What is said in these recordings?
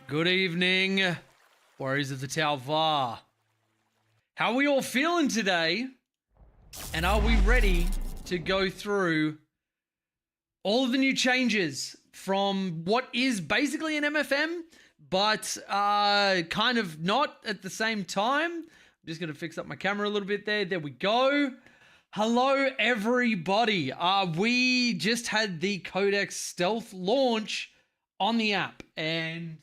Good evening, Warriors of the Talvar. How are we all feeling today? And are we ready to go through all of the new changes from what is basically an MFM, but kind of not at the same time? I'm just going to fix up my camera a little bit there. There we go. Hello, everybody. We just had the Codex stealth launch on the app, and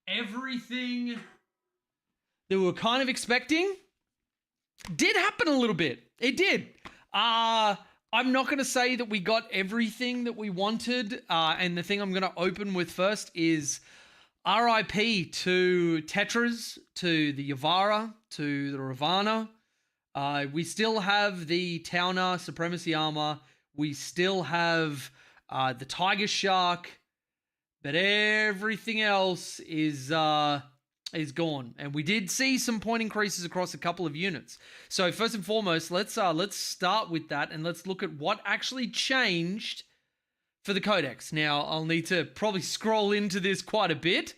everything that we were kind of expecting did happen a little bit. It did. I'm not going to say that we got everything that we wanted, and the thing I'm going to open with first is RIP to Tetras, to the Yavara, to the Ravana. We still have the Towner Supremacy Armor. We still have the Tiger Shark. But everything else is gone. And we did see some point increases across a couple of units. So first and foremost, let's start with that and let's look at what actually changed for the Codex. Now, I'll need to probably scroll into this quite a bit.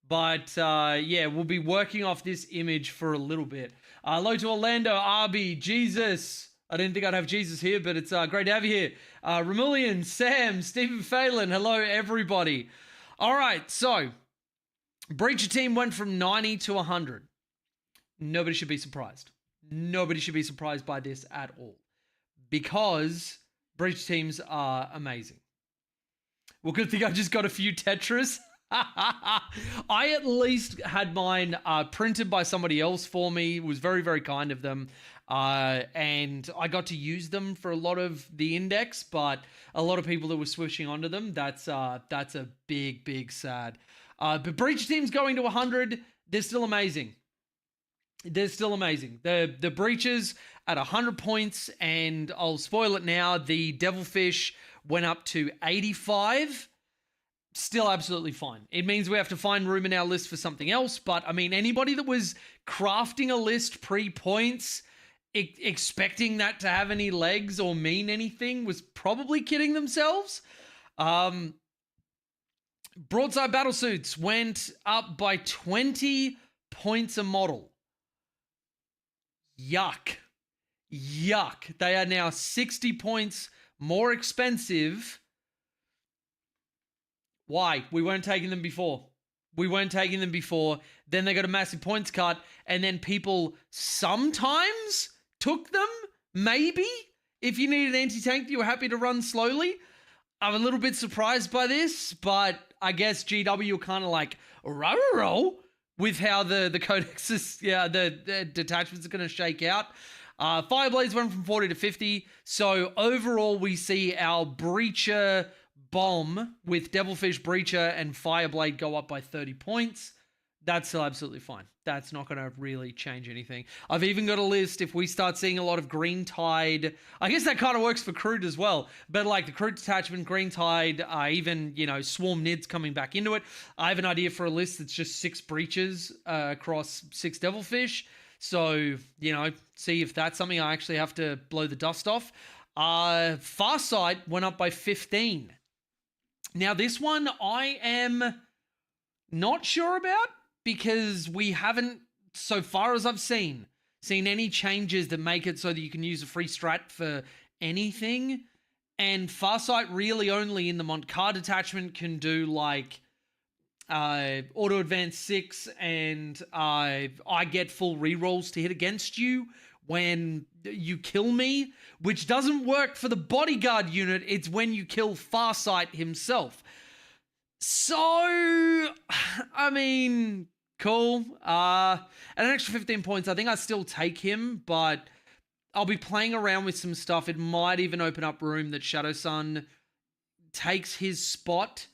But yeah, we'll be working off this image for a little bit. Hello to Orlando, Arby, Jesus. I didn't think I'd have Jesus here, but it's great to have you here. Romulian, Sam, Stephen Phelan, hello everybody. All right, so Breacher team went from 90 to 100. Nobody should be surprised. Nobody should be surprised by this at all, because Breacher teams are amazing. Well, good thing I just got a few Tetras. I at least had mine printed by somebody else for me. It was very, very kind of them. And I got to use them for a lot of the index, but a lot of people that were switching onto them, that's a big, big sad. But Breach team's going to 100. They're still amazing. They're still amazing. The Breaches at 100 points, and I'll spoil it now, the Devilfish went up to 85. Still absolutely fine. It means we have to find room in our list for something else, but I mean, anybody that was crafting a list pre-points, expecting that to have any legs or mean anything, was probably kidding themselves. Broadside battlesuits went up by 20 points a model. Yuck. Yuck. They are now 60 points more expensive. Why? We weren't taking them before. Then they got a massive points cut, and then people sometimes took them, maybe. If you needed an anti-tank, you were happy to run slowly. I'm a little bit surprised by this, but I guess GW are kind of like, roll with how the Codex is, the detachments are going to shake out. Fireblades went from 40 to 50, so overall we see our Breacher bomb with Devilfish, Breacher, and Fireblade go up by 30 points. That's still absolutely fine. That's not going to really change anything. I've even got a list if we start seeing a lot of Green Tide. I guess that kind of works for Kroot as well. But like the Kroot detachment, Green Tide, even, Swarm Nids coming back into it. I have an idea for a list that's just 6 Breaches across 6 Devilfish. So, see if that's something I actually have to blow the dust off. Farsight went up by 15. Now, this one I am not sure about, because we haven't, so far as I've seen any changes that make it so that you can use a free strat for anything. And Farsight really only in the Montcar detachment can do like auto advance 6, and I get full rerolls to hit against you when you kill me, which doesn't work for the bodyguard unit. It's when you kill Farsight himself. So, I mean, cool. At an extra 15 points, I think I still take him, but I'll be playing around with some stuff. It might even open up room that Shadow Sun takes his spot,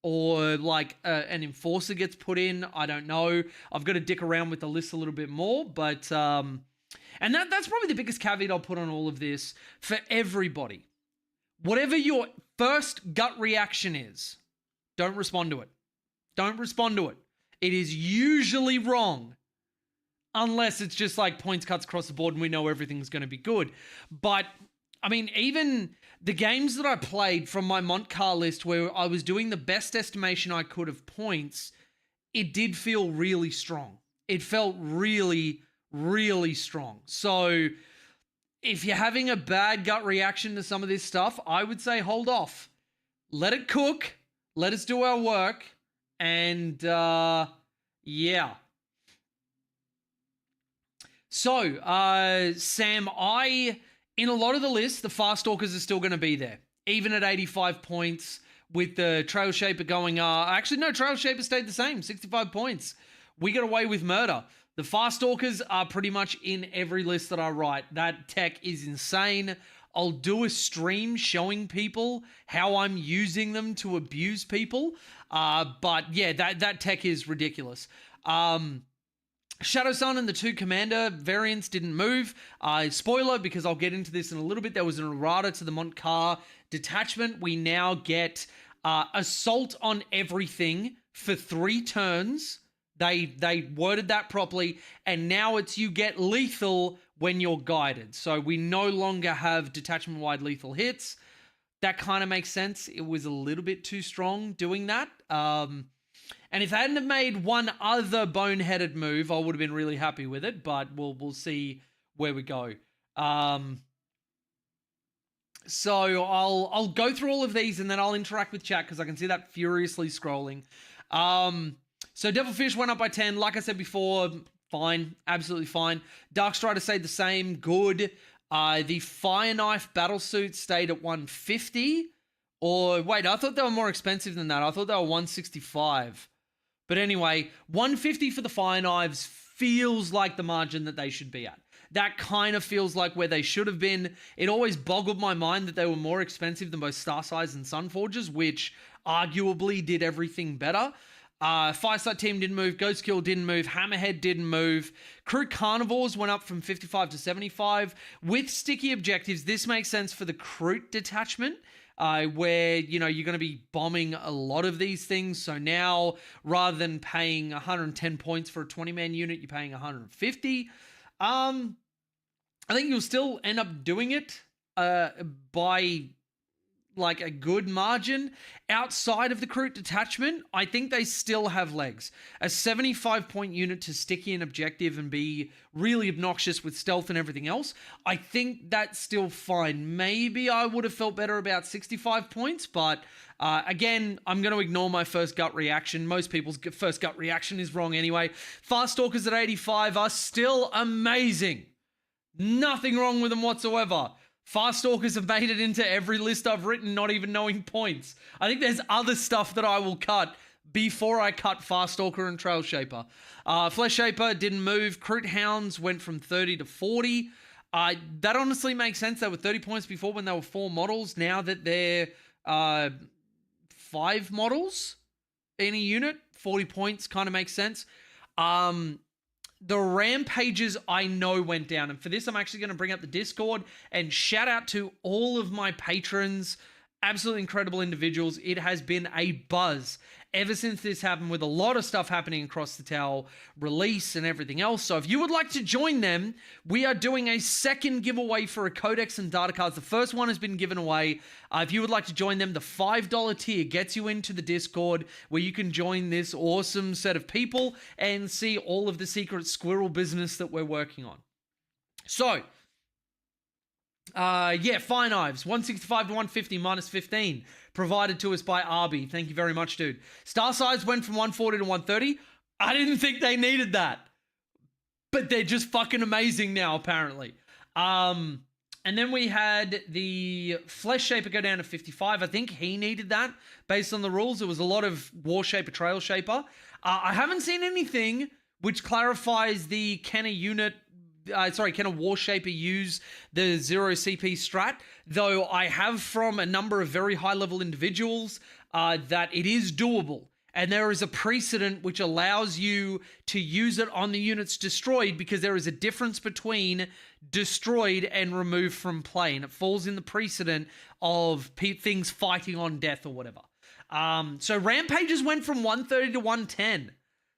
or like an Enforcer gets put in. I don't know. I've got to dick around with the list a little bit more, but and that's probably the biggest caveat I'll put on all of this for everybody. Whatever your first gut reaction is, don't respond to it. Don't respond to it. It is usually wrong, unless it's just like points cuts across the board and we know everything's going to be good. But I mean, even the games that I played from my Montcar list where I was doing the best estimation I could of points, it did feel really strong. It felt really, really strong. So if you're having a bad gut reaction to some of this stuff, I would say hold off. Let it cook. Let us do our work. And yeah. So, Sam, in a lot of the lists, the Fast Stalkers are still going to be there. Even at 85 points with the Trail Shaper going, actually, no, Trail Shaper stayed the same, 65 points. We got away with murder. The Fast Stalkers are pretty much in every list that I write. That tech is insane. I'll do a stream showing people how I'm using them to abuse people. But yeah, that tech is ridiculous. Shadow Sun and the 2 Commander variants didn't move. Spoiler, because I'll get into this in a little bit, there was an errata to the Montcar detachment. We now get Assault on Everything for 3 turns. They worded that properly, and now it's you get lethal when you're guided. So we no longer have detachment-wide lethal hits. That kind of makes sense. It was a little bit too strong doing that. And if they hadn't have made one other boneheaded move, I would have been really happy with it, but we'll see where we go. So I'll go through all of these and then I'll interact with chat because I can see that furiously scrolling. So Devilfish went up by 10. Like I said before, fine. Absolutely fine. Darkstrider stayed the same. Good. The Fire Knife Battlesuit stayed at 150. Or, wait, I thought they were more expensive than that. I thought they were 165. But anyway, 150 for the Fire Knives feels like the margin that they should be at. That kind of feels like where they should have been. It always boggled my mind that they were more expensive than both Starsize and Sunforgers, which arguably did everything better. Firesight Team didn't move. Ghost Kill didn't move. Hammerhead didn't move. Kroot Carnivores went up from 55 to 75. With sticky objectives, this makes sense for the Kroot detachment, where, you're going to be bombing a lot of these things. So now, rather than paying 110 points for a 20-man unit, you're paying 150. I think you'll still end up doing it by like a good margin. Outside of the Kroot detachment, I think they still have legs. A 75-point unit to sticky an objective and be really obnoxious with stealth and everything else, I think that's still fine. Maybe I would have felt better about 65 points, but again, I'm going to ignore my first gut reaction. Most people's first gut reaction is wrong anyway. Fast Stalkers at 85 are still amazing. Nothing wrong with them whatsoever. Fast Stalkers have made it into every list I've written, not even knowing points. I think there's other stuff that I will cut before I cut Fast Stalker and Trail Shaper. Flesh Shaper didn't move. Kroot Hounds went from 30 to 40. That honestly makes sense. They were 30 points before when they were 4 models. Now that they're 5 models in a unit, 40 points kind of makes sense. The rampages I know went down. And for this, I'm actually going to bring up the Discord and shout out to all of my patrons. Absolutely incredible individuals. It has been a buzz ever since this happened, with a lot of stuff happening across the Tau release and everything else. So if you would like to join them, we are doing a second giveaway for a Codex and data cards. The first one has been given away. If you would like to join them, the $5 tier gets you into the Discord where you can join this awesome set of people and see all of the secret squirrel business that we're working on. So, Fire Knives, 165 to 150 minus 15, provided to us by Arby. Thank you very much, dude. Starsize went from 140 to 130. I didn't think they needed that, but they're just fucking amazing now, apparently. And then we had the Flesh Shaper go down to 55. I think he needed that based on the rules. There was a lot of War Shaper, Trail Shaper. I haven't seen anything which clarifies the can a War Shaper use the 0 CP strat? Though I have from a number of very high-level individuals that it is doable. And there is a precedent which allows you to use it on the units destroyed, because there is a difference between destroyed and removed from play. And it falls in the precedent of things fighting on death or whatever. So Rampages went from 130 to 110.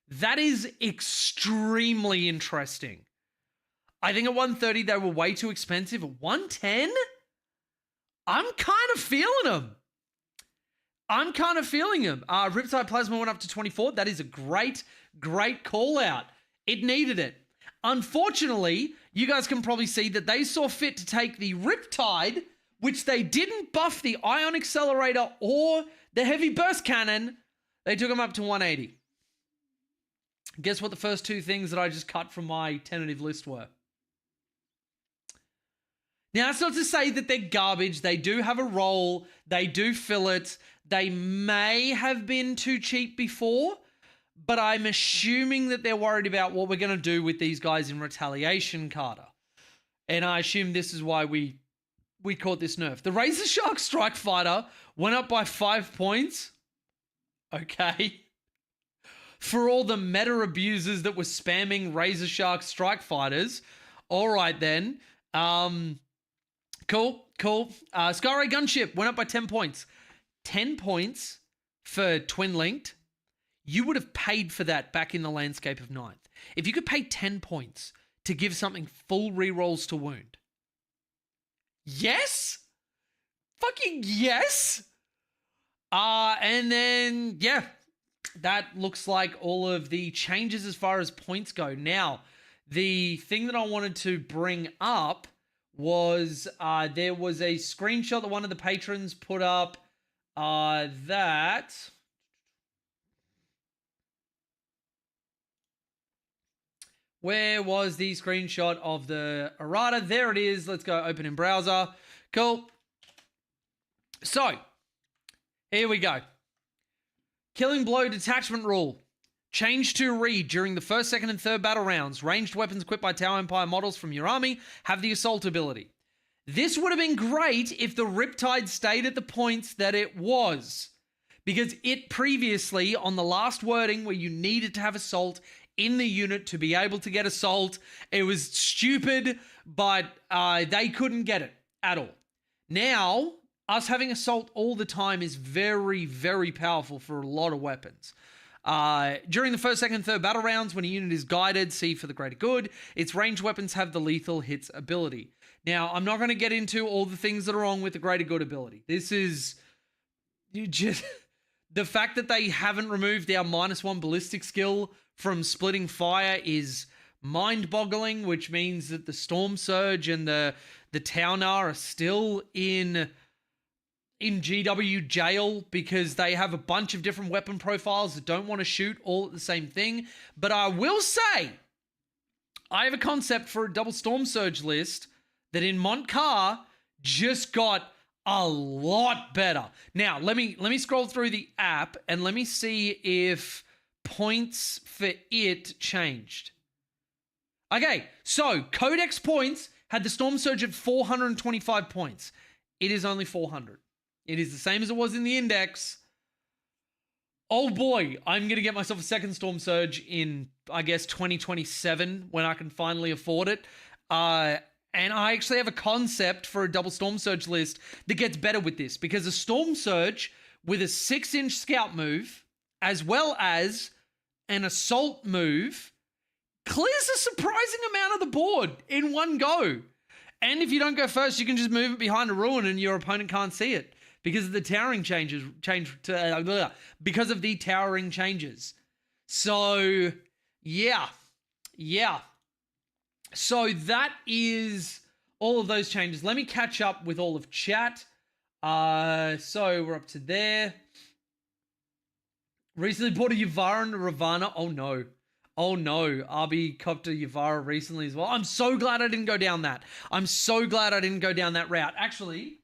That is extremely interesting. I think at 130 they were way too expensive. At 110, I'm kind of feeling them. I'm kind of feeling him. Riptide Plasma went up to 24. That is a great call out. It needed it. Unfortunately, you guys can probably see that they saw fit to take the Riptide, which they didn't buff the Ion Accelerator or the Heavy Burst Cannon. They took them up to 180. Guess what the first two things that I just cut from my tentative list were? Now, that's not to say that they're garbage. They do have a role. They do fill it. They may have been too cheap before, but I'm assuming that they're worried about what we're going to do with these guys in retaliation, Carter. And I assume this is why we caught this nerf. The Razor Shark Strike Fighter went up by 5 points. Okay. For all the meta abusers that were spamming Razor Shark Strike Fighters. All right, then. Cool. Skyray Gunship went up by 10 points. 10 points for Twin Linked. You would have paid for that back in the landscape of 9th. If you could pay 10 points to give something full rerolls to wound. Yes? Fucking yes? And then, yeah, that looks like all of the changes as far as points go. Now, the thing that I wanted to bring up was there was a screenshot that one of the patrons put up that... Where was the screenshot of the errata? There it is. Let's go open in browser. Cool. So, here we go. Killing Blow Detachment Rule. Change to read during the first, second, and third battle rounds. Ranged weapons equipped by Tower Empire models from your army have the assault ability. This would have been great if the Riptide stayed at the points that it was. Because it previously, on the last wording where you needed to have assault in the unit to be able to get assault, it was stupid, but they couldn't get it at all. Now, us having assault all the time is very, very powerful for a lot of weapons. During the first, second, and third battle rounds, when a unit is guided, see for the greater good, its ranged weapons have the lethal hits ability. Now, I'm not going to get into all the things that are wrong with the greater good ability. This is just the fact that they haven't removed our -1 ballistic skill from splitting fire is mind-boggling, which means that the Storm Surge and the Taunar are still in GW jail because they have a bunch of different weapon profiles that don't want to shoot all at the same thing. But I will say, I have a concept for a double Storm Surge list that in Montcar just got a lot better. Now, let me scroll through the app and let me see if points for it changed. Okay, so Codex points had the Storm Surge at 425 points. It is only 400. It is the same as it was in the index. Oh boy, I'm going to get myself a second Storm Surge in, I guess, 2027 when I can finally afford it. And I actually have a concept for a double Storm Surge list that gets better with this, because a Storm Surge with a 6-inch scout move, as well as an assault move, clears a surprising amount of the board in one go. And if you don't go first, you can just move it behind a ruin and your opponent can't see it because of the towering because of the towering changes. So, yeah. So that is all of those changes. Let me catch up with all of chat. So we're up to there. Recently bought a Yavara and a Ravana. Oh no. RB copped a Yavara recently as well. I'm so glad I didn't go down that. I'm so glad I didn't go down that route. Actually,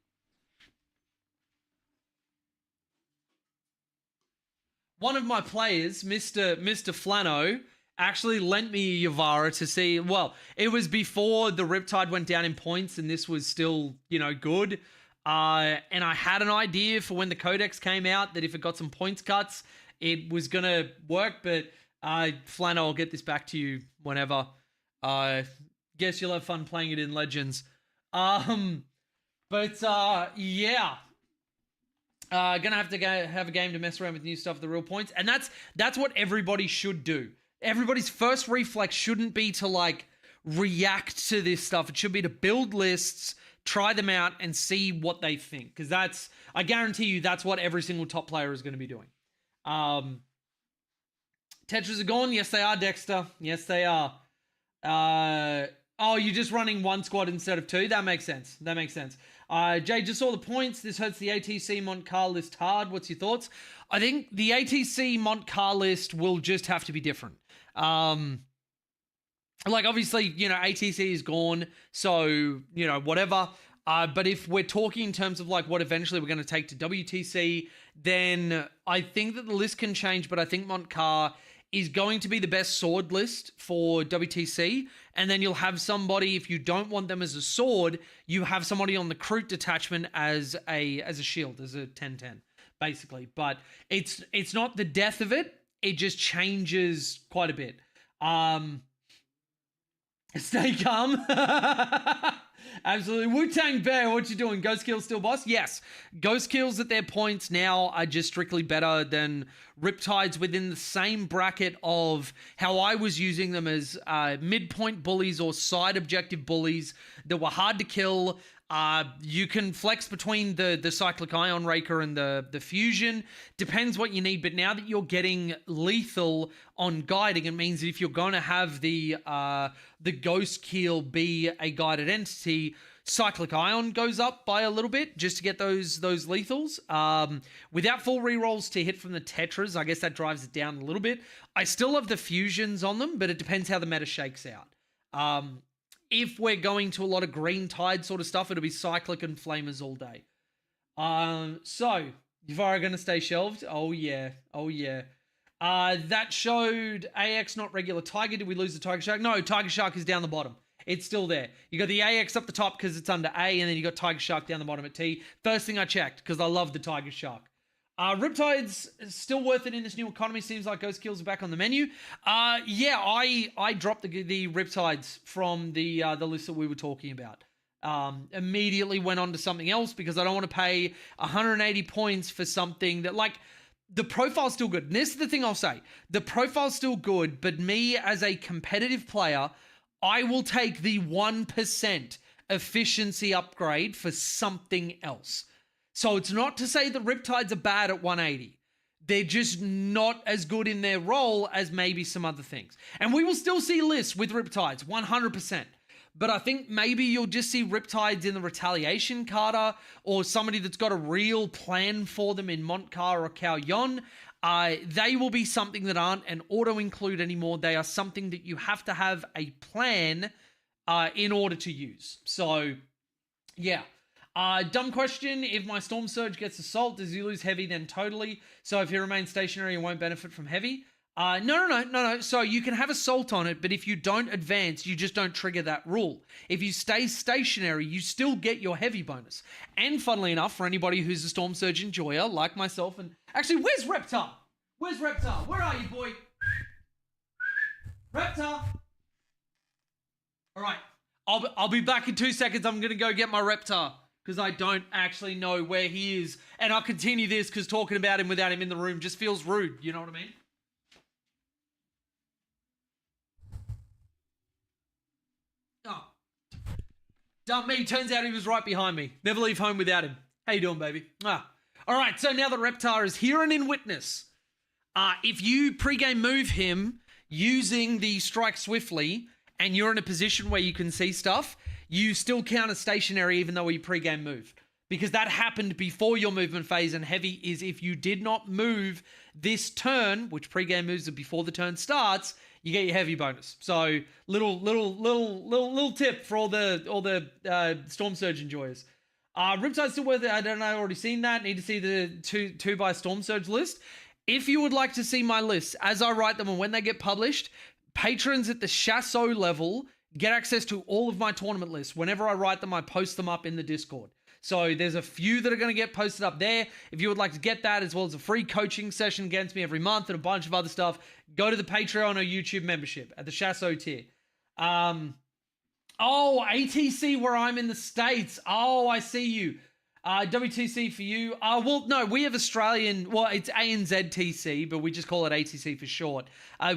one of my players, Mr. Flano, actually lent me a Yavara to see. Well, it was before the Riptide went down in points and this was still, good. And I had an idea for when the Codex came out that if it got some points cuts, it was going to work. But Flano, I'll get this back to you whenever. Guess you'll have fun playing it in Legends. Yeah. Gonna have to have a game to mess around with new stuff, the real points. And that's what everybody should do. Everybody's first reflex shouldn't be to react to this stuff. It should be to build lists, try them out and see what they think, because I guarantee you that's what every single top player is going to be doing. Tetras are gone. Yes, they are, Dexter. Yes, they are. Oh, you're just running one squad instead of two? That makes sense. Jay, just saw the points. This hurts the ATC Montcar list hard. What's your thoughts? I think the ATC Montcar list will just have to be different. Obviously, ATC is gone, so, whatever. But if we're talking in terms of what eventually we're going to take to WTC, then I think that the list can change, but I think Montcar is going to be the best sword list for WTC. And then you'll have somebody, if you don't want them as a sword, you have somebody on the Kroot detachment as a shield, as a 10-10, basically. But it's not the death of it. It just changes quite a bit. Stay calm. Absolutely. Wu-Tang Bear, what you doing? Ghost Kills still boss? Yes. Ghost Kills at their points now are just strictly better than Riptides, within the same bracket of how I was using them as midpoint bullies or side objective bullies that were hard to kill. You can flex between the Cyclic Ion Raker and the Fusion. Depends what you need, but now that you're getting lethal on guiding, it means that if you're going to have the Ghost Keel be a guided entity, Cyclic Ion goes up by a little bit just to get those lethals. Without full rerolls to hit from the Tetras, I guess that drives it down a little bit. I still have the Fusions on them, but it depends how the meta shakes out. If we're going to a lot of Green Tide sort of stuff, it'll be Cyclic and Flamers all day. So, Yvara going to stay shelved? Oh, yeah. That showed AX, not regular Tiger. Did we lose the Tiger Shark? No, Tiger Shark is down the bottom. It's still there. You got the AX up the top because it's under A, and then you got Tiger Shark down the bottom at T. First thing I checked, because I love the Tiger Shark. Riptide's still worth it in this new economy. Seems like Ghost Kills are back on the menu. Yeah, I dropped the Riptides from the list that we were talking about. Immediately went on to something else because I don't want to pay 180 points for something that, the profile's still good. And this is the thing I'll say. The profile's still good, but me as a competitive player, I will take the 1% efficiency upgrade for something else. So it's not to say that Riptides are bad at 180. They're just not as good in their role as maybe some other things. And we will still see lists with Riptides, 100%. But I think maybe you'll just see Riptides in the Retaliation Kata, or somebody that's got a real plan for them in Montcar or Cao Yon. They will be something that aren't an auto-include anymore. They are something that you have to have a plan in order to use. So, yeah. Dumb question. If my Storm Surge gets Assault, does he lose Heavy then totally? So if he remains stationary, he won't benefit from Heavy? No. So you can have Assault on it, but if you don't advance, you just don't trigger that rule. If you stay stationary, you still get your Heavy bonus. And funnily enough, for anybody who's a Storm Surge enjoyer, like myself, and actually, where's Reptar? Where are you, boy? Reptar! All right, I'll be back in 2 seconds. I'm going to go get my Reptar, because I don't actually know where he is. And I'll continue this because talking about him without him in the room just feels rude. You know what I mean? Oh. Dumb me. Turns out he was right behind me. Never leave home without him. How you doing, baby? All right, so now that Reptar is here and in witness, if you pregame move him using the Strike Swiftly and you're in a position where you can see stuff, you still count as stationary even though you pregame moved. Because that happened before your movement phase, and Heavy is if you did not move this turn, which pregame moves are before the turn starts, you get your Heavy bonus. So little tip for all the Storm Surge enjoyers. Riptide's still worth it. I don't know, I've already seen that. Need to see the two by Storm Surge list. If you would like to see my lists as I write them and when they get published, patrons at the Chasso level get access to all of my tournament lists. Whenever I write them, I post them up in the Discord. So there's a few that are going to get posted up there. If you would like to get that, as well as a free coaching session against me every month and a bunch of other stuff, go to the Patreon or YouTube membership at the Chasso tier. ATC where I'm in the States. Oh, I see you. WTC for you. Well, no, we have Australian, well, it's ANZTC, but we just call it ATC for short.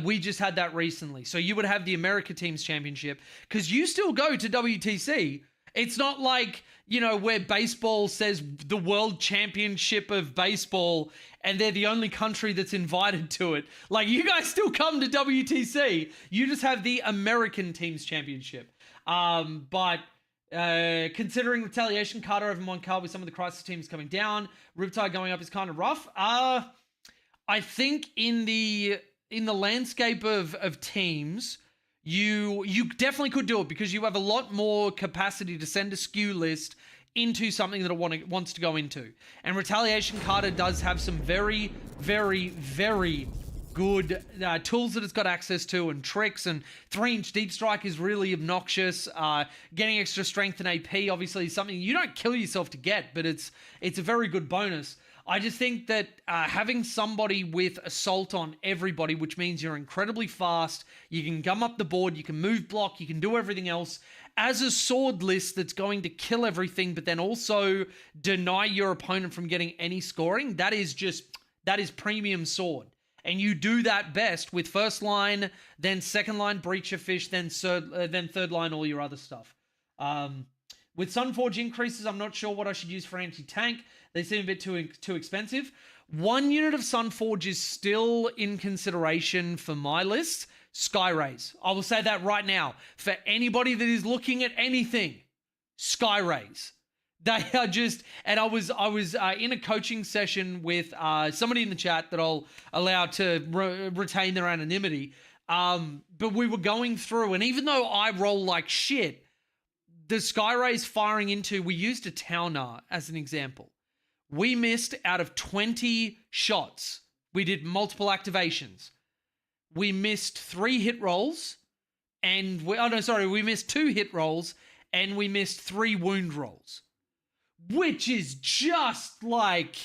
We just had that recently. So you would have the America Teams Championship, because you still go to WTC, It's not like, where baseball says the World Championship of Baseball and they're the only country that's invited to it. Like, you guys still come to WTC. You just have the American Teams Championship. But considering retaliation, Carter over Moncard with some of the Crisis teams coming down, Riptide going up is kind of rough. I think in the landscape of teams, you definitely could do it because you have a lot more capacity to send a skew list into something that it wants to go into. And Retaliation Carter does have some very, very, very good tools that it's got access to and tricks, and 3-inch deep strike is really obnoxious. Getting extra strength and AP obviously is something you don't kill yourself to get, but it's a very good bonus. I just think that having somebody with assault on everybody, which means you're incredibly fast, you can gum up the board, you can move block, you can do everything else, as a sword list that's going to kill everything, but then also deny your opponent from getting any scoring, that is premium sword. And you do that best with first line, then second line Breacher Fish, then third line all your other stuff. With Sunforge increases, I'm not sure what I should use for anti-tank. They seem a bit too expensive. 1 unit of Sunforge is still in consideration for my list. Skyrays. I will say that right now. For anybody that is looking at anything, Skyrays. They are just, and I was in a coaching session with somebody in the chat that I'll allow to retain their anonymity. But we were going through, and even though I roll like shit, the Skyrays firing into, we used a Towner as an example. We missed out of 20 shots. We did multiple activations. We missed 3 hit rolls, and we missed 2 hit rolls, and we missed 3 wound rolls. Which is just like,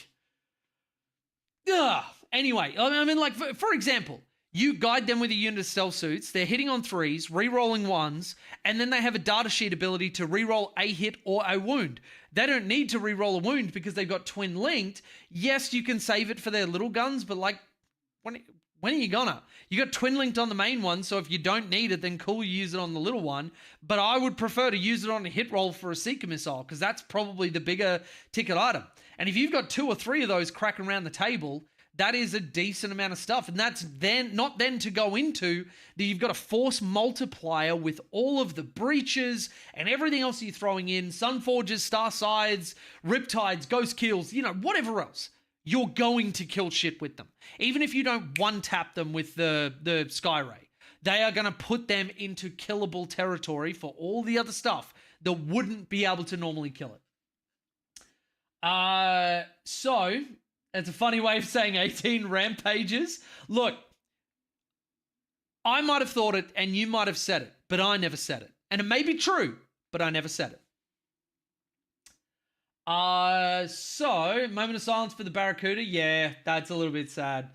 ugh. Anyway, I mean, like, for example, you guide them with a unit of stealth suits, they're hitting on 3s, re-rolling 1s, and then they have a data sheet ability to re-roll a hit or a wound. They don't need to re-roll a wound because they've got twin linked. Yes, you can save it for their little guns, but like, when are you gonna? You got twin linked on the main one, so if you don't need it, then cool, you use it on the little one. But I would prefer to use it on a hit roll for a Seeker missile, because that's probably the bigger ticket item. And if you've got 2 or 3 of those cracking around the table, that is a decent amount of stuff. And that's then not then to go into that you've got a force multiplier with all of the breaches and everything else you're throwing in, Sunforges, Star Sides, Riptides, Ghost Kills, whatever else. You're going to kill shit with them. Even if you don't one-tap them with the Skyray, they are going to put them into killable territory for all the other stuff that wouldn't be able to normally kill it. So, it's a funny way of saying 18 rampages. Look, I might have thought it and you might have said it, but I never said it. And it may be true, but I never said it. So, moment of silence for the Barracuda. Yeah, that's a little bit sad.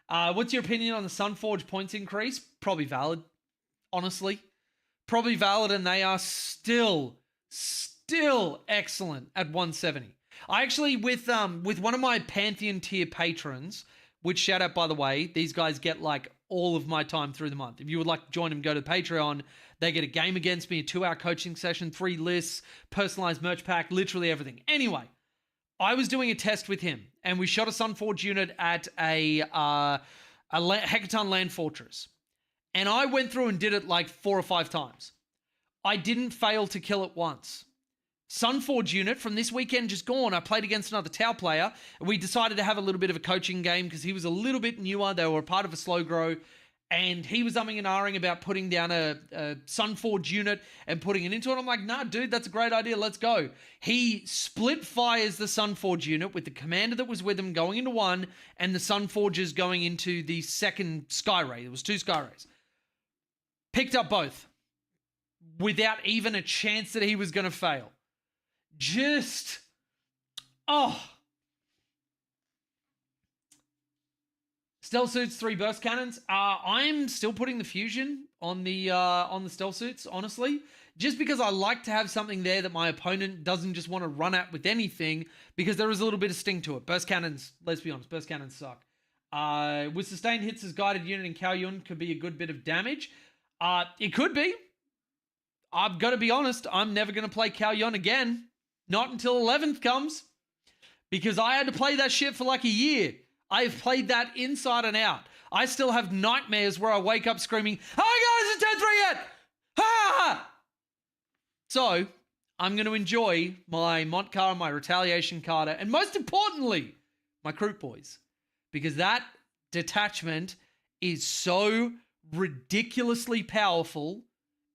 What's your opinion on the Sunforge points increase? Probably valid, honestly. Probably valid, and they are still excellent at 170. I actually, with one of my Pantheon tier patrons, which shout out, by the way, these guys get like all of my time through the month. If you would like to join them, go to Patreon. They get a game against me, a 2-hour coaching session, 3 lists, personalized merch pack, literally everything. Anyway, I was doing a test with him, and we shot a Sunforge unit at a Hecaton Land Fortress. And I went through and did it like 4 or 5 times. I didn't fail to kill it once. Sunforge unit from this weekend just gone. I played against another Tau player. We decided to have a little bit of a coaching game because he was a little bit newer. They were a part of a slow grow. And he was umming and ahhing about putting down a Sunforge unit and putting it into it. I'm like, nah, dude, that's a great idea. Let's go. He split fires the Sunforge unit with the commander that was with him going into one and the Sunforges going into the second Skyray. There was 2 Skyrays. Picked up both without even a chance that he was going to fail. Just, Stealth suits, 3 burst cannons. I'm still putting the fusion on the stealth suits, honestly, just because I like to have something there that my opponent doesn't just want to run at with anything, because there is a little bit of sting to it. Burst cannons, let's be honest, burst cannons suck. With sustained hits as guided unit in Kaoyun could be a good bit of damage. It could be. I'm going to be honest, I'm never going to play Kalyon again. Not until 11th comes. Because I had to play that shit for like a year. I have played that inside and out. I still have nightmares where I wake up screaming, "Oh guys, it's turn 3 yet!" Ha! So, I'm going to enjoy my Montcar, my Retaliation Carter, and most importantly, my Kroot boys. Because that detachment is so ridiculously powerful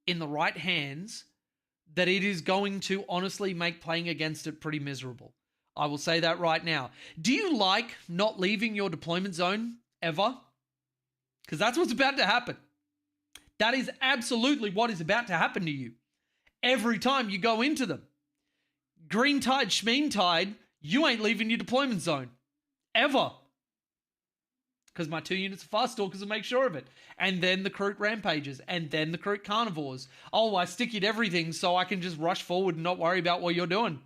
in the right hands that it is going to honestly make playing against it pretty miserable. I will say that right now. Do you like not leaving your deployment zone ever? Because that's what's about to happen. That is absolutely what is about to happen to you. Every time you go into them. Green tide, schmeen tide, you ain't leaving your deployment zone. Ever. Because my 2 units of fast stalkers will make sure of it. And then the Kroot rampages. And then the Kroot carnivores. Oh, I stick it everything so I can just rush forward and not worry about what you're doing.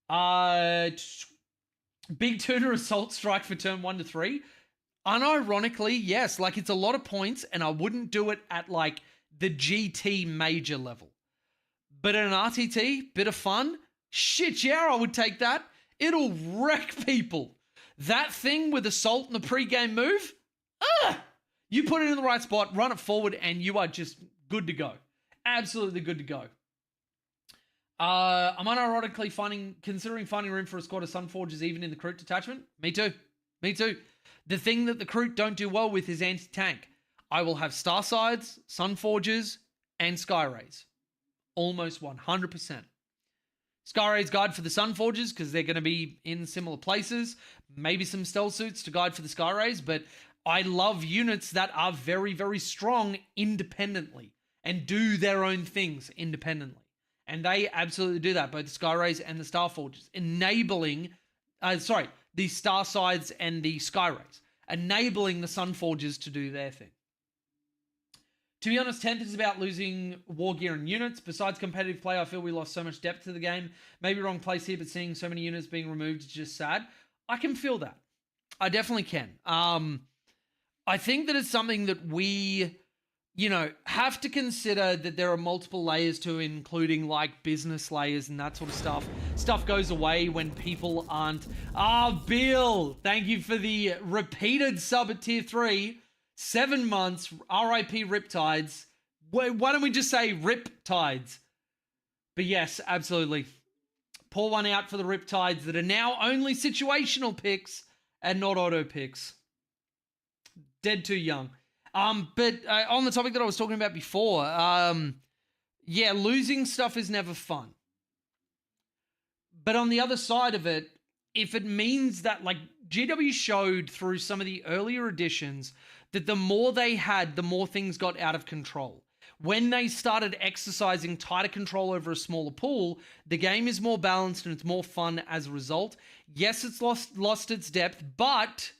Big tuner assault strike for turn 1 to 3. Unironically, yes, like it's a lot of points, and I wouldn't do it at like the GT major level. But at an RTT, bit of fun, shit yeah, I would take that. It'll wreck people. That thing with assault in the pre-game move, you put it in the right spot, run it forward, and you are just good to go. Absolutely good to go. I'm unironically considering finding room for a squad of Sunforgers even in the Kroot detachment. Me too. The thing that the Kroot don't do well with is anti-tank. I will have Starsides, Sunforgers, and Skyrays. Almost 100%. Skyrays guide for the Sunforgers because they're going to be in similar places. Maybe some stealth suits to guide for the Skyrays, but I love units that are very, very strong independently and do their own things independently. And they absolutely do that, both the Skyrays and the Starforgers, enabling, the Starsides and the Skyrays, enabling the Sunforgers to do their thing. To be honest, 10th is about losing war gear and units. Besides competitive play, I feel we lost so much depth to the game. Maybe wrong place here, but seeing so many units being removed is just sad. I can feel that. I definitely can. I think that it's something that we, have to consider that there are multiple layers to, including like business layers and that sort of stuff. Stuff goes away when people aren't. Bill, thank you for the repeated sub at tier 3. 7 months, RIP Riptides. Why don't we just say Riptides? But yes, absolutely. Pour one out for the Riptides that are now only situational picks and not auto picks. Dead too young. But on the topic that I was talking about before, losing stuff is never fun. But on the other side of it, if it means that, like, GW showed through some of the earlier editions that the more they had, the more things got out of control. When they started exercising tighter control over a smaller pool, the game is more balanced and it's more fun as a result. Yes, it's lost its depth, but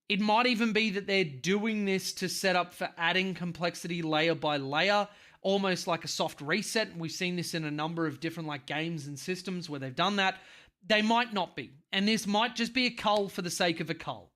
it might even be that they're doing this to set up for adding complexity layer by layer, almost like a soft reset. We've seen this in a number of different like games and systems where they've done that. They might not be. And this might just be a cull for the sake of a cull.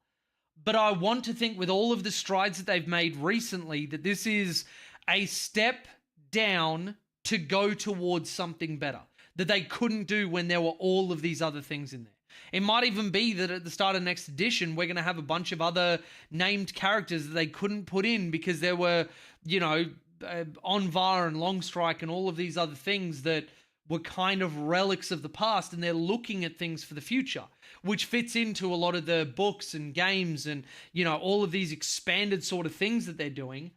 But I want to think with all of the strides that they've made recently that this is a step down to go towards something better that they couldn't do when there were all of these other things in there. It might even be that at the start of next edition, we're going to have a bunch of other named characters that they couldn't put in because there were, Onvar and Longstrike and all of these other things that were kind of relics of the past, and they're looking at things for the future, which fits into a lot of the books and games and, all of these expanded sort of things that they're doing.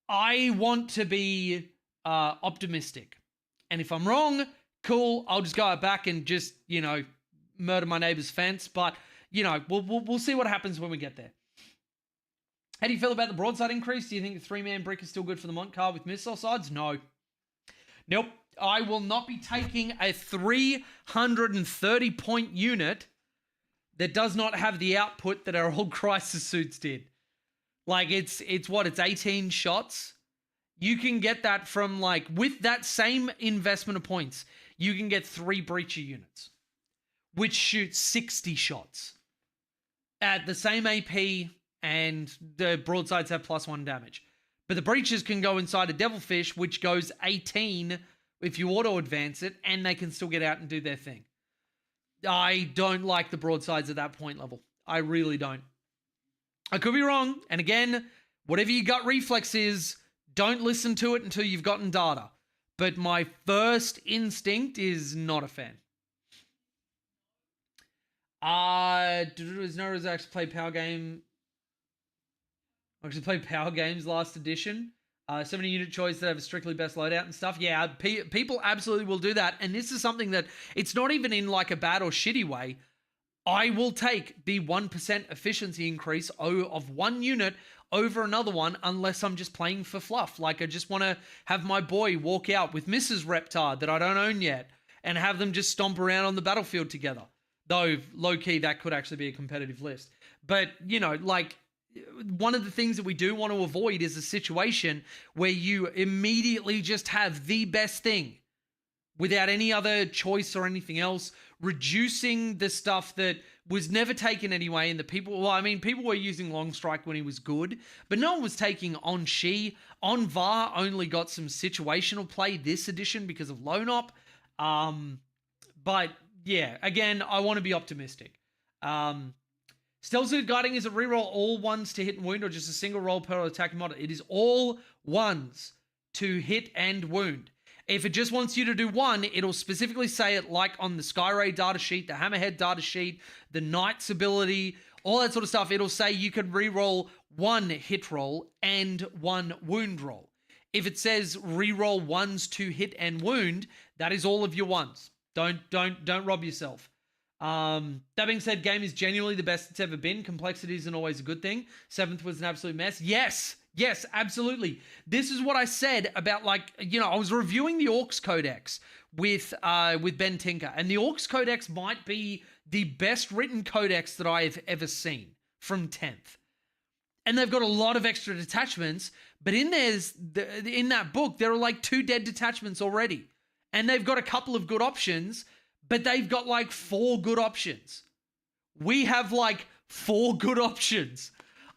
I want to be optimistic. And if I'm wrong, cool, I'll just go back and just, murder my neighbor's fence. But, we'll see what happens when we get there. How do you feel about the broadside increase? Do you think the 3-man brick is still good for the Montcar with missile sides? No. Nope. I will not be taking a 330-point unit that does not have the output that our old crisis suits did. Like, it's 18 shots. You can get that from, like, with that same investment of points, you can get 3 breacher units, which shoot 60 shots at the same AP, and the broadsides have +1 damage. But the breaches can go inside a devilfish, which goes 18 if you auto advance it, and they can still get out and do their thing. I don't like the broadsides at that point level. I really don't. I could be wrong. And again, whatever your gut reflex is, don't listen to it until you've gotten data. But my first instinct is not a fan. There's no reason to actually play Power Game. I actually played Power Games last edition. So many unit choices that have a strictly best loadout and stuff. Yeah, people absolutely will do that. And this is something that it's not even in like a bad or shitty way. I will take the 1% efficiency increase of one unit over another one unless I'm just playing for fluff. Like I just want to have my boy walk out with Mrs. Reptar that I don't own yet and have them just stomp around on the battlefield together. Though, low-key, that could actually be a competitive list. But, you know, like, one of the things that we do want to avoid is a situation where you immediately just have the best thing without any other choice or anything else, reducing the stuff that was never taken anyway. And the people, well, I mean, people were using Long Strike when he was good, but no one was taking On Shi. On VAR only got some situational play this edition because of Lone Op. But yeah, again, I want to be optimistic. Stealth Suit Guarding, is it reroll all ones to hit and wound or just a single roll per attacking model? It is all ones to hit and wound. If it just wants you to do one, it'll specifically say it like on the Skyray data sheet, the Hammerhead data sheet, the Knight's ability, all that sort of stuff. It'll say you can reroll one hit roll and one wound roll. If it says reroll ones to hit and wound, that is all of your ones. Don't rob yourself. That being said, game is genuinely the best it's ever been. Complexity isn't always a good thing. 7th was an absolute mess. Yes, absolutely. This is what I said about, like, you know, I was reviewing the Orcs Codex with Ben Tinker, and the Orcs Codex might be the best written codex that I have ever seen from 10th. And they've got a lot of extra detachments, but in that book, there are like 2 dead detachments already. And they've got a couple of good options, but they've got like 4 good options. We have like 4 good options.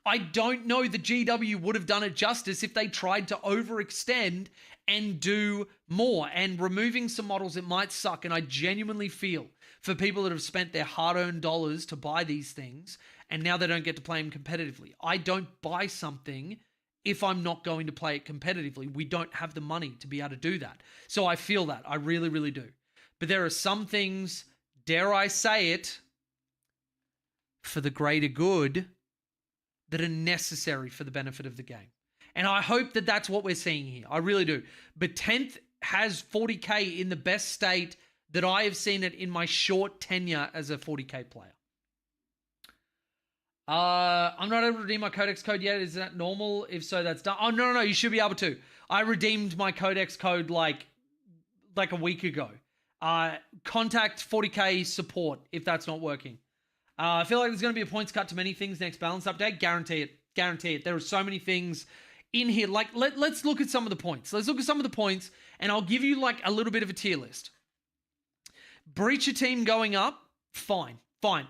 I don't know the GW would have done it justice if they tried to overextend and do more. And removing some models, it might suck. And I genuinely feel for people that have spent their hard-earned dollars to buy these things, and now they don't get to play them competitively. I don't buy something if I'm not going to play it competitively. We don't have the money to be able to do that. So I feel that. I really, really do. But there are some things, dare I say it, for the greater good that are necessary for the benefit of the game. And I hope that that's what we're seeing here. I really do. But 10th has 40k in the best state that I have seen it in my short tenure as a 40k player. I'm not able to redeem my Codex code yet. Is that normal? If so, that's done. Oh, no. You should be able to. I redeemed my Codex code like a week ago. Contact 40k support if that's not working. I feel like there's going to be a points cut to many things next balance update. Guarantee it. There are so many things in here. Like, let's look at some of the points. And I'll give you like a little bit of a tier list. Breacher team going up, fine.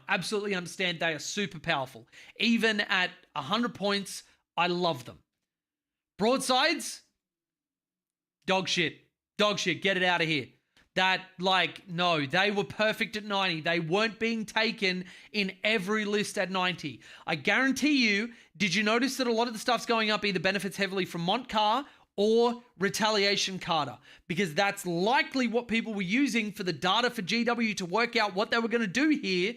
Absolutely understand they are super powerful. Even at 100 points, I love them. Broadsides, dog shit. Get it out of here. No, they were perfect at 90. They weren't being taken in every list at 90. I guarantee you, did you notice that a lot of the stuff's going up either benefits heavily from Montcar or Retaliation Carter? Because that's likely what people were using for the data for GW to work out what they were going to do here.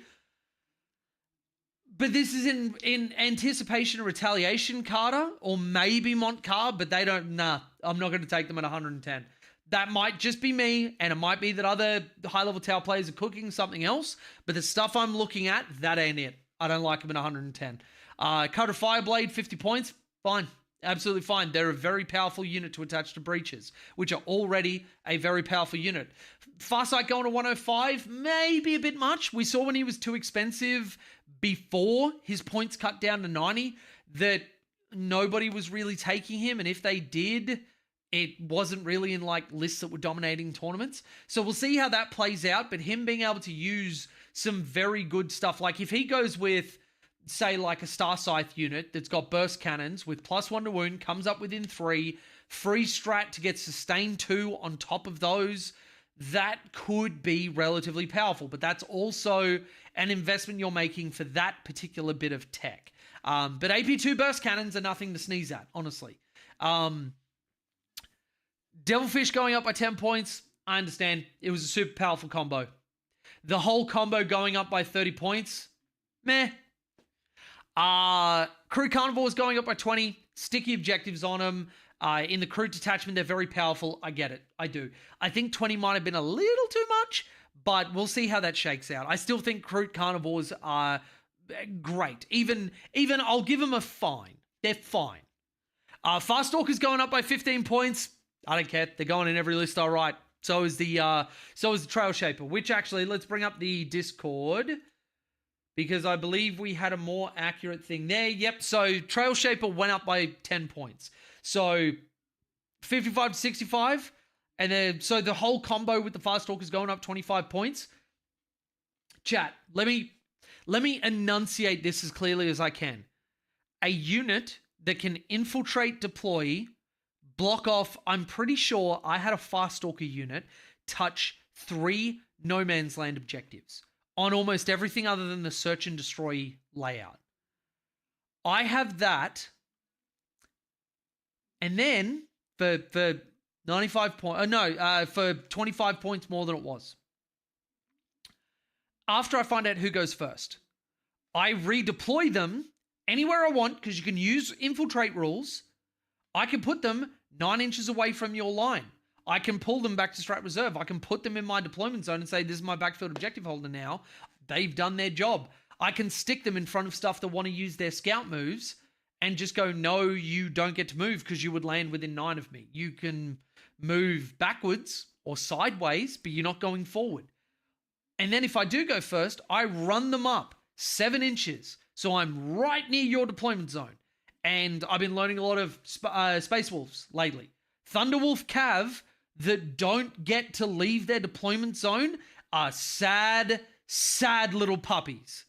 But this is in anticipation of Retaliation Carter or maybe Montcar, but they don't, I'm not going to take them at 110. That might just be me, and it might be that other high-level Tau players are cooking something else, but the stuff I'm looking at, that ain't it. I don't like them at 110. Coder Fireblade, 50 points, fine. Absolutely fine. They're a very powerful unit to attach to breaches, which are already a very powerful unit. Farsight going to 105, maybe a bit much. We saw when he was too expensive before his points cut down to 90 that nobody was really taking him, and if they did, it wasn't really in like lists that were dominating tournaments. So we'll see how that plays out, but him being able to use some very good stuff, like if he goes with say like a Star Scythe unit that's got burst cannons with +1 to wound, comes up within 3, free strat to get sustain 2 on top of those, that could be relatively powerful. But that's also an investment you're making for that particular bit of tech. But AP2 burst cannons are nothing to sneeze at, honestly. Devilfish going up by 10 points, I understand. It was a super powerful combo. The whole combo going up by 30 points, meh. Kroot Carnivores going up by 20. Sticky objectives on them. In the Kroot Detachment, they're very powerful. I get it. I do. I think 20 might have been a little too much, but we'll see how that shakes out. I still think Kroot Carnivores are great. Even I'll give them a fine. They're fine. Fast Stalker's going up by 15 points. I don't care. They're going in every list all right. So is the Trail Shaper, which actually, let's bring up the Discord because I believe we had a more accurate thing there. Yep, so Trail Shaper went up by 10 points. So 55 to 65, and then so the whole combo with the Fast Stalkers going up 25 points. Chat, let me enunciate this as clearly as I can. A unit that can infiltrate, deploy, block off, I'm pretty sure I had a Fast Stalker unit touch 3 No Man's Land objectives on almost everything other than the search and destroy layout. I have that, and then for 95 points, for 25 points more than it was. After I find out who goes first, I redeploy them anywhere I want because you can use infiltrate rules. I can put them 9 inches away from your line. I can pull them back to strat reserve. I can put them in my deployment zone and say, this is my backfield objective holder now. They've done their job. I can stick them in front of stuff that want to use their scout moves and just go, no, you don't get to move because you would land within 9 of me. You can move backwards or sideways, but you're not going forward. And then if I do go first, I run them up 7 inches. So I'm right near your deployment zone. And I've been learning a lot of Space Wolves lately. Thunderwolf Cav that don't get to leave their deployment zone are sad, sad little puppies.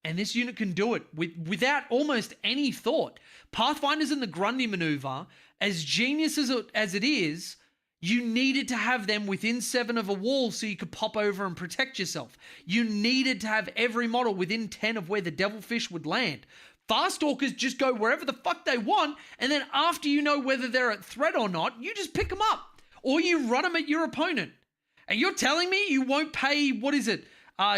And this unit can do it without almost any thought. Pathfinders in the Grundy maneuver, as genius as it is, you needed to have them within 7 of a wall so you could pop over and protect yourself. You needed to have every model within 10 of where the Devilfish would land. Fast Stalkers just go wherever the fuck they want, and then after you know whether they're at threat or not, you just pick them up. Or you run them at your opponent. And you're telling me you won't pay,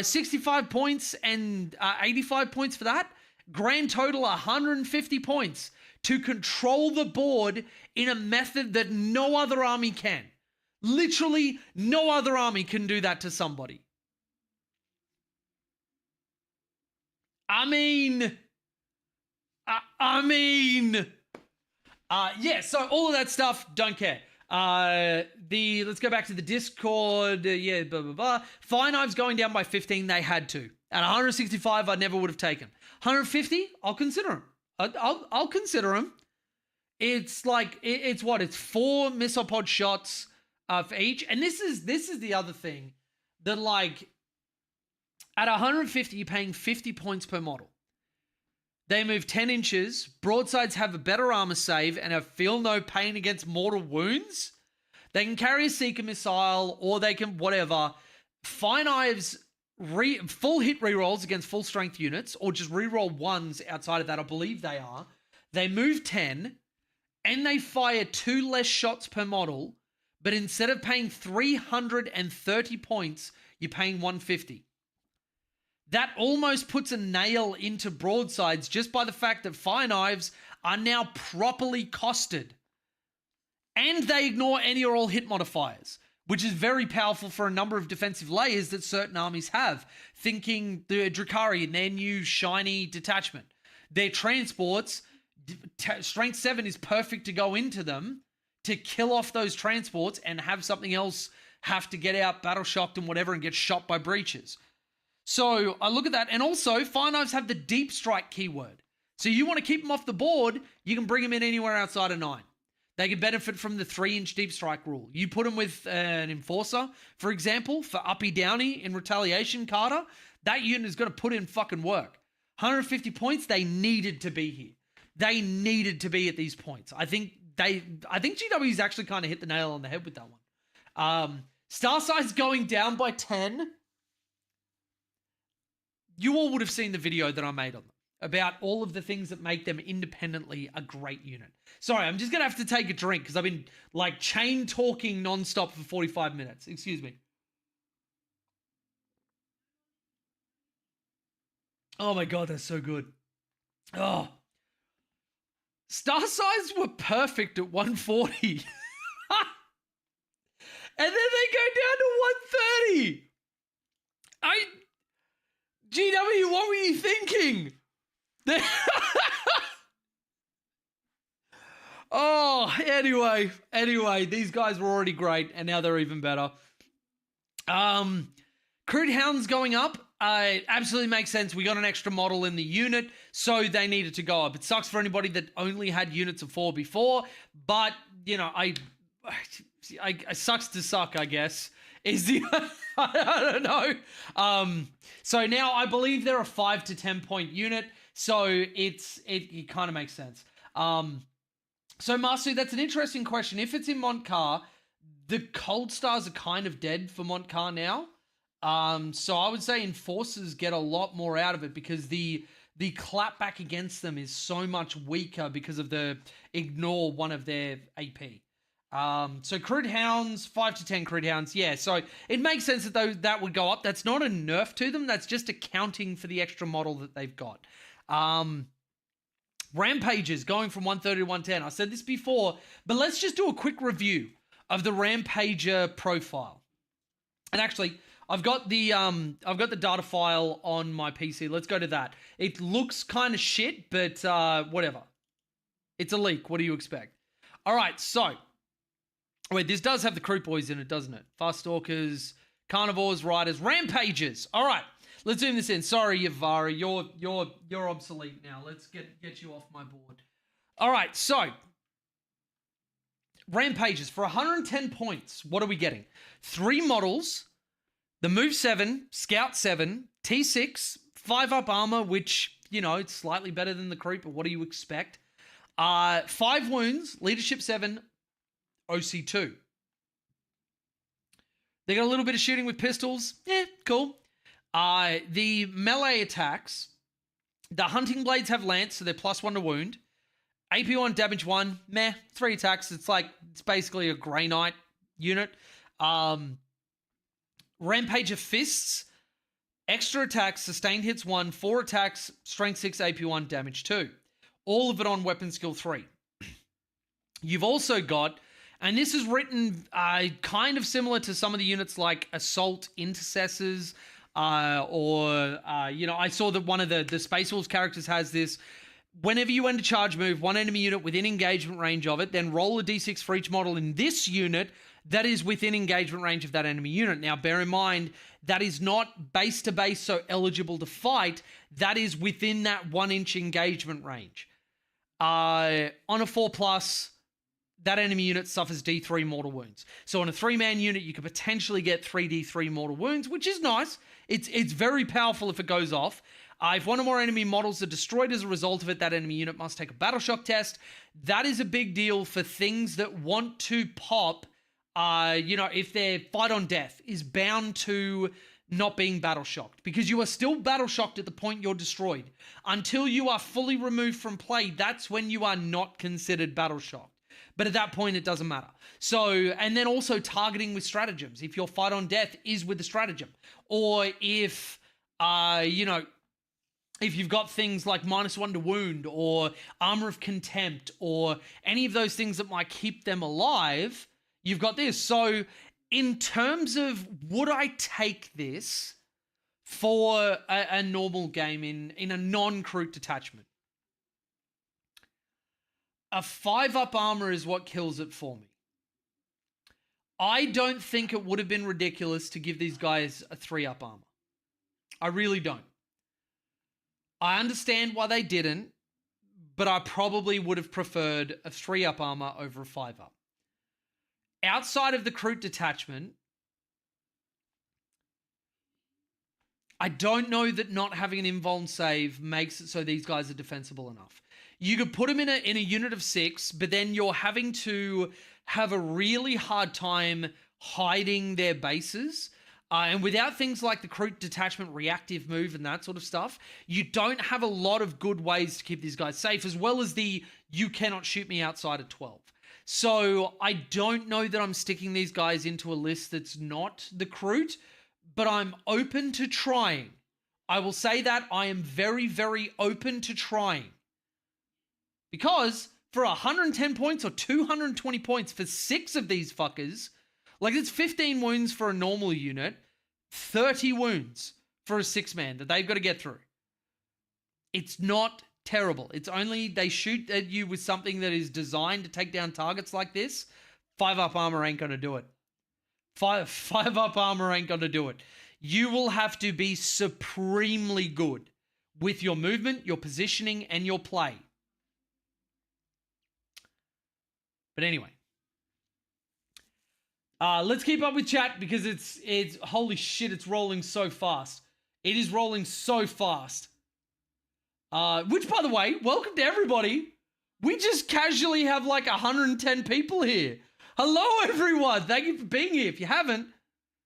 65 points and 85 points for that? Grand total 150 points to control the board in a method that no other army can. Literally no other army can do that to somebody. Yeah, so all of that stuff, don't care. Let's go back to the Discord. Blah, blah, blah. Fire Knives going down by 15, they had to. At 165, I never would have taken. 150, I'll consider them. I'll consider them. It's like, it's 4 missile pod shots for each. And this is the other thing that, like, at 150, you're paying 50 points per model. They move 10 inches. Broadsides have a better armor save and have feel no pain against mortal wounds. They can carry a Seeker missile or they can whatever. Fire Knives full hit rerolls against full strength units or just reroll 1s outside of that. I believe they are. They move 10 and they fire 2 less shots per model. But instead of paying 330 points, you're paying 150. That almost puts a nail into broadsides just by the fact that Fire Knives are now properly costed. And they ignore any or all hit modifiers, which is very powerful for a number of defensive layers that certain armies have. Thinking the Drukhari and their new shiny detachment. Their transports, strength 7 is perfect to go into them to kill off those transports and have something else have to get out battle shocked and whatever and get shot by breaches. So I look at that, and also Fire Knives have the deep strike keyword. So you want to keep them off the board, you can bring them in anywhere outside of 9. They can benefit from the 3-inch deep strike rule. You put them with an Enforcer, for example, for Uppy Downy in Retaliation, Carter, that unit is going to put in fucking work. 150 points, they needed to be here. They needed to be at these points. I think GW's actually kind of hit the nail on the head with that one. Star size going down by 10. You all would have seen the video that I made on them about all of the things that make them independently a great unit. Sorry, I'm just going to have to take a drink because I've been like chain talking nonstop for 45 minutes. Excuse me. Oh my God, that's so good. Oh. Star size were perfect at 140. And then they go down to 130. GW, what were you thinking? Oh, anyway, these guys were already great, and now they're even better. Kroot Hounds going up. Absolutely makes sense. We got an extra model in the unit, so they needed to go up. It sucks for anybody that only had units of 4 before, but, you know, I sucks to suck, I guess. Is the I don't know. So now I believe they're a 5 to 10 point unit, so it kind of makes sense. So Masu, that's an interesting question. If it's in Montcar, the Cold Stars are kind of dead for Montcar now. So I would say Enforcers get a lot more out of it because the clap back against them is so much weaker because of the ignore one of their AP. So Kroot Hounds, 5 to 10 Kroot Hounds, yeah. So it makes sense that that would go up. That's not a nerf to them. That's just accounting for the extra model that they've got. Rampagers going from 130 to 110. I said this before, but let's just do a quick review of the Rampager profile. And actually, I've got the data file on my PC. Let's go to that. It looks kind of shit, but whatever. It's a leak. What do you expect? All right, so wait, this does have the Kroot boys in it, doesn't it? Fast Stalkers, Carnivores, Riders, Rampagers. All right, let's zoom this in. Sorry, Yavara, you're obsolete now. Let's get you off my board. All right, so Rampagers for 110 points. What are we getting? 3 models. The Move 7, Scout 7, T6, 5-up armor, which, you know, it's slightly better than the Kroot, but what do you expect? 5 wounds, Leadership 7, OC2. They got a little bit of shooting with pistols. Yeah, cool. The melee attacks, the Hunting Blades have Lance, so they're +1 to wound. AP1, damage 1, meh, 3 attacks. It's basically a Grey Knight unit. Rampager Fists, extra attacks, sustained hits 1, 4 attacks, strength 6, AP1, damage 2. All of it on weapon skill 3. You've also got, and this is written kind of similar to some of the units like Assault Intercessors, I saw that one of the Space Wolves characters has this. Whenever you end a charge move, one enemy unit within engagement range of it, then roll a d6 for each model in this unit that is within engagement range of that enemy unit. Now, bear in mind, that is not base to base, so eligible to fight. That is within that 1-inch engagement range. On a 4+, that enemy unit suffers D3 mortal wounds. So on a 3-man unit, you could potentially get 3d3 mortal wounds, which is nice. It's very powerful if it goes off. If one or more enemy models are destroyed as a result of it, that enemy unit must take a battle shock test. That is a big deal for things that want to pop. If their fight on death is bound to not being battle shocked, because you are still battle shocked at the point you're destroyed. Until you are fully removed from play, that's when you are not considered battle shocked. But at that point, it doesn't matter. So, and then also targeting with stratagems. If your fight on death is with a stratagem, or if, if you've got things like -1 to wound, or armor of contempt, or any of those things that might keep them alive, you've got this. So in terms of would I take this for a normal game in a non-Kroot detachment? A 5-up armor is what kills it for me. I don't think it would have been ridiculous to give these guys a 3-up armor. I really don't. I understand why they didn't, but I probably would have preferred a 3-up armor over a 5-up. Outside of the Kroot detachment, I don't know that not having an invuln save makes it so these guys are defensible enough. You could put them in a unit of 6, but then you're having to have a really hard time hiding their bases. And without things like the Kroot detachment reactive move and that sort of stuff, you don't have a lot of good ways to keep these guys safe, as well as the you cannot shoot me outside of 12. So I don't know that I'm sticking these guys into a list that's not the Kroot, but I'm open to trying. I will say that I am very, very open to trying. Because for 110 points or 220 points for 6 of these fuckers, like it's 15 wounds for a normal unit, 30 wounds for a 6-man that they've got to get through. It's not terrible. It's only they shoot at you with something that is designed to take down targets like this. 5-up armor ain't going to do it. 5-up armor ain't going to do it. You will have to be supremely good with your movement, your positioning, and your play. But anyway, let's keep up with chat because it's holy shit, it's rolling so fast. It is rolling so fast. Which, by the way, welcome to everybody. We just casually have like 110 people here. Hello, everyone. Thank you for being here. If you haven't,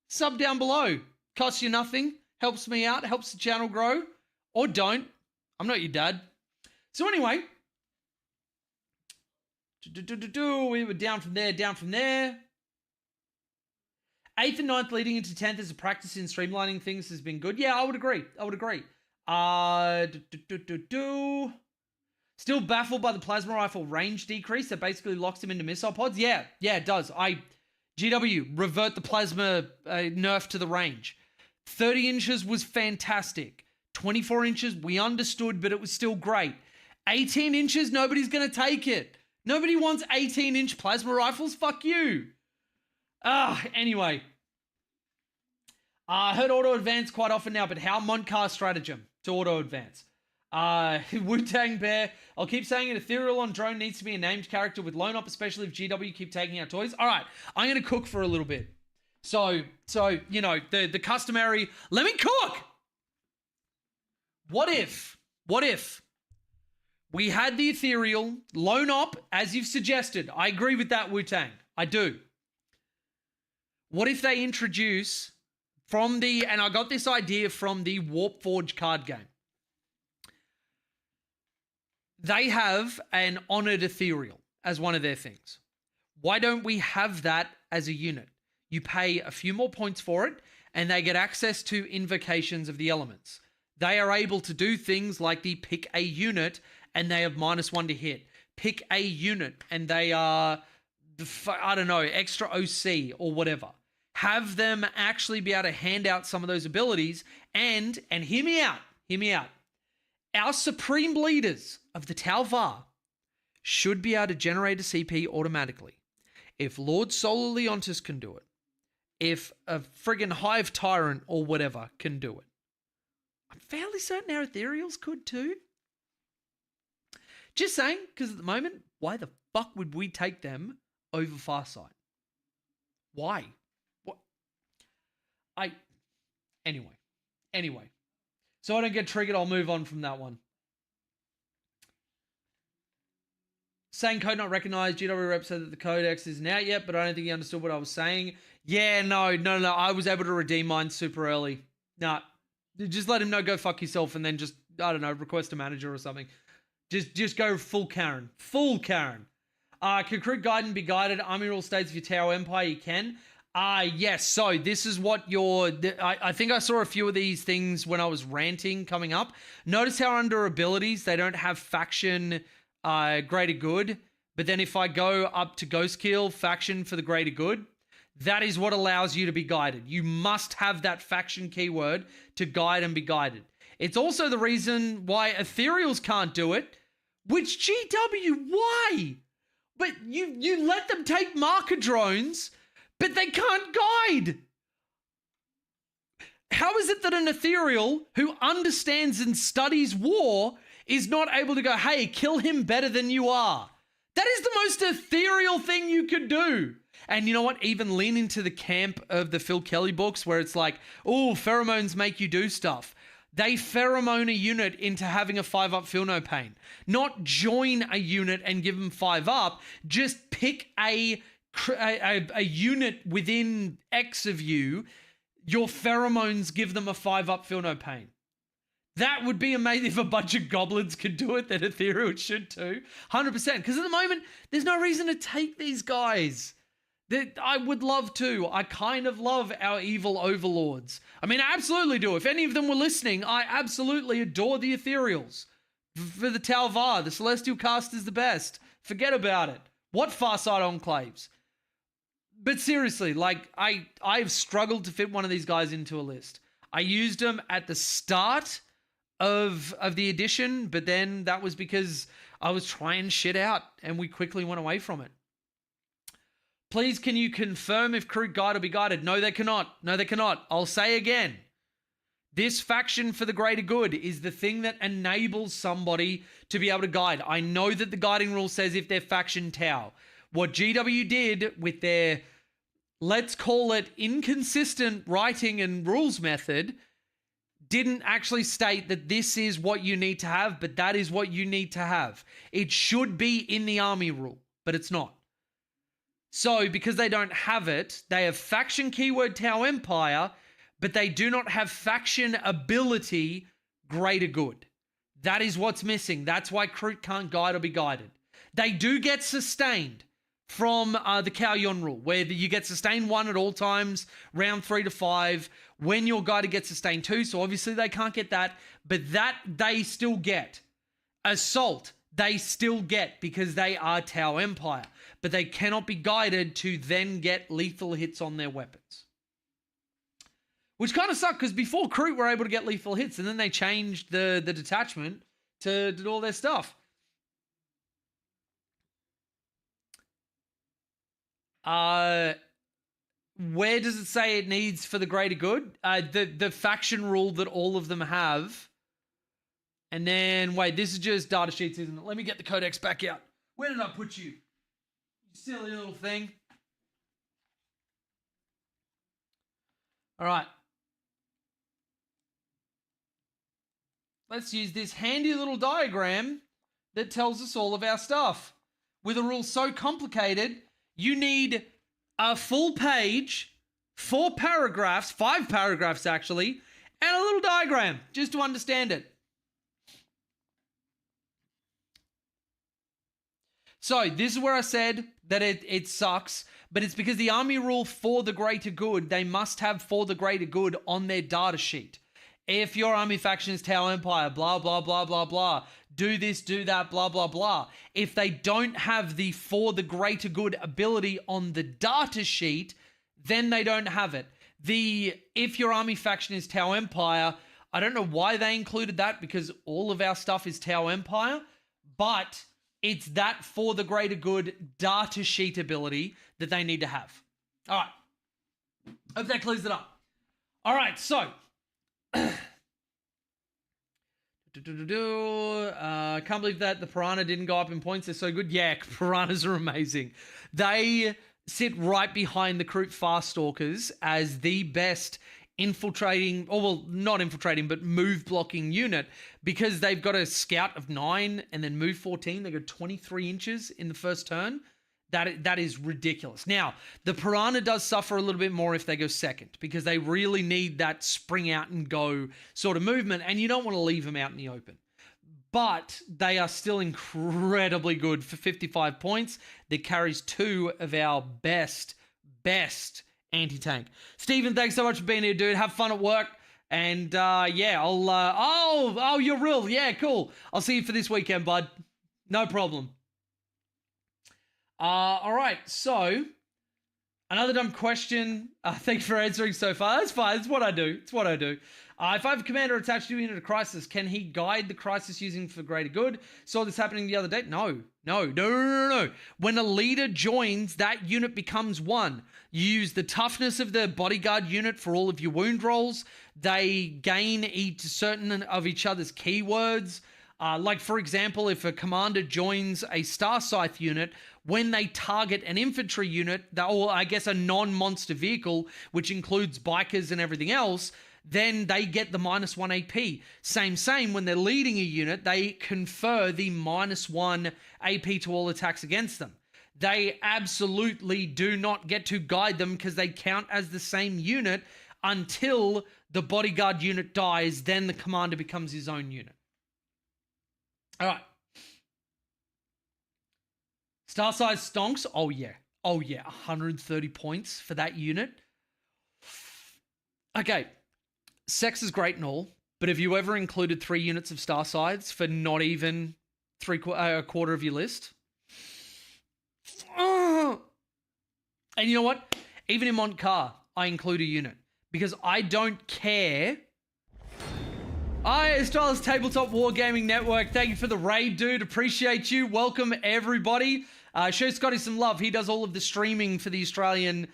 sub down below. Costs you nothing. Helps me out. Helps the channel grow. Or don't. I'm not your dad. So anyway, we were down from there, down from there. 8th and 9th leading into 10th as a practice in streamlining things has been good. Yeah, I would agree. Still baffled by the plasma rifle range decrease that basically locks him into missile pods. Yeah, it does. GW, revert the plasma nerf to the range. 30 inches was fantastic. 24 inches, we understood, but it was still great. 18 inches, nobody's going to take it. Nobody wants 18-inch plasma rifles. Fuck you. Anyway. I heard auto-advance quite often now, but how Montcar stratagem to auto-advance? Wu-Tang Bear. I'll keep saying it. Ethereal on drone needs to be a named character with loan up, especially if GW keep taking our toys. All right. I'm going to cook for a little bit. So you know, the customary, let me cook. What if we had the Ethereal loan up as you've suggested? I agree with that, Wu-Tang. I do. What if they introduce and I got this idea from the Warp Forge card game. They have an honored Ethereal as one of their things. Why don't we have that as a unit? You pay a few more points for it, and they get access to invocations of the elements. They are able to do things like the pick a unit, and they have -1 to hit. Pick a unit, and they are, extra OC or whatever. Have them actually be able to hand out some of those abilities, and hear me out. Our supreme leaders of the Tal Va should be able to generate a CP automatically. If Lord Solar Leontis can do it, if a friggin' Hive Tyrant or whatever can do it, I'm fairly certain our Ethereals could too. Just saying, because at the moment, why the fuck would we take them over Farsight? Why? What? Anyway. So I don't get triggered, I'll move on from that one. Saying code not recognized. GW rep said that the Codex isn't out yet, but I don't think he understood what I was saying. Yeah, no. I was able to redeem mine super early. Nah, just let him know, go fuck yourself, and then just, request a manager or something. Just go full Karen. Full Karen. Can Kroot Gaiden be guided? Army rule states if you Tau Empire, you can. Yes. So this is what I think I saw a few of these things when I was ranting coming up. Notice how under abilities, they don't have faction greater good. But then if I go up to Ghost Kill, faction for the greater good, that is what allows you to be guided. You must have that faction keyword to guide and be guided. It's also the reason why Ethereals can't do it. Which GW, why? But you let them take marker drones, but they can't guide. How is it that an Ethereal who understands and studies war is not able to go, hey, kill him better than you are? That is the most ethereal thing you could do. And you know what? Even lean into the camp of the Phil Kelly books where it's like, oh, pheromones make you do stuff. They pheromone a unit into having a 5-up feel no pain. Not join a unit and give them 5-up. Just pick a unit within X of you. Your pheromones give them a 5-up feel no pain. That would be amazing if a bunch of goblins could do it, then Ethereal should too. 100%. Because at the moment, there's no reason to take these guys. I would love to. I kind of love our evil overlords. I mean, I absolutely do. If any of them were listening, I absolutely adore the Ethereals. For the Talvar, the Celestial Cast is the best. Forget about it. What Farsight Enclaves? But seriously, like, I've struggled to fit one of these guys into a list. I used them at the start of the edition, but then that was because I was trying shit out and we quickly went away from it. Please, can you confirm if Kroot guide will be guided? No, they cannot. No, they cannot. I'll say again. This faction for the greater good is the thing that enables somebody to be able to guide. I know that the guiding rule says if they're faction Tau. What GW did with their, let's call it, inconsistent writing and rules method, didn't actually state that this is what you need to have, but that is what you need to have. It should be in the army rule, but it's not. So, because they don't have it, they have faction keyword Tau Empire, but they do not have faction ability greater good. That is what's missing. That's why Kroot can't guide or be guided. They do get sustained from the Kauyon rule, where you get sustained 1 at all times, round 3 to 5, when your guided gets sustained 2, so obviously they can't get that, but that they still get. Assault, they still get because they are Tau Empire, but they cannot be guided to then get lethal hits on their weapons. Which kind of sucked because before Kroot were able to get lethal hits and then they changed the detachment to do all their stuff. Where does it say it needs for the greater good? The faction rule that all of them have. And then, wait, this is just data sheets, isn't it? Let me get the Codex back out. Where did I put you? You silly little thing. All right. Let's use this handy little diagram that tells us all of our stuff. With a rule so complicated, you need a full page, 4 paragraphs, 5 paragraphs actually, and a little diagram just to understand it. So this is where I said that it sucks, but it's because the army rule for the greater good, they must have for the greater good on their data sheet. If your army faction is Tau Empire, blah, blah, blah, blah, blah, do this, do that, blah, blah, blah. If they don't have the for the greater good ability on the data sheet, then they don't have it. If your army faction is Tau Empire, I don't know why they included that because all of our stuff is Tau Empire, but it's that for the greater good data sheet ability that they need to have. All right. Hope that clears it up. All right, so. Can't believe that the Piranha didn't go up in points. They're so good. Yeah, Piranhas are amazing. They sit right behind the Kroot Farstalkers as the best infiltrating, or well, not infiltrating, but move blocking unit because they've got a scout of 9 and then move 14. They go 23 inches in the first turn. That is ridiculous. Now, the Piranha does suffer a little bit more if they go second because they really need that spring out and go sort of movement, and you don't want to leave them out in the open. But they are still incredibly good for 55 points. That carries 2 of our best anti-tank. Steven, thanks so much for being here, dude. Have fun at work. And yeah, I'll you're real. Yeah, cool. I'll see you for this weekend, bud. No problem. All right, so another dumb question. Thanks for answering so far. That's fine. It's what I do. If I have a commander attached to a unit of crisis, can he guide the crisis using for greater good? Saw this happening the other day. No. When a leader joins, that unit becomes 1. You use the toughness of the bodyguard unit for all of your wound rolls. They gain certain of each other's keywords. Like, for example, if a commander joins a Star Scythe unit, when they target an infantry unit, or I guess a non-monster vehicle, which includes bikers and everything else, then they get the -1 AP. Same, when they're leading a unit, they confer the -1 AP to all attacks against them. They absolutely do not get to guide them because they count as the same unit until the bodyguard unit dies, then the commander becomes his own unit. All right. Star size stonks. Oh, yeah. 130 points for that unit. Okay. Sex is great and all, but have you ever included 3 units of star sides for not even a quarter of your list? And you know what? Even in Montcar, I include a unit because I don't care. Hi, Australia's Tabletop Wargaming Network. Thank you for the raid, dude. Appreciate you. Welcome, everybody. Show Scotty some love. He does all of the streaming for the Australian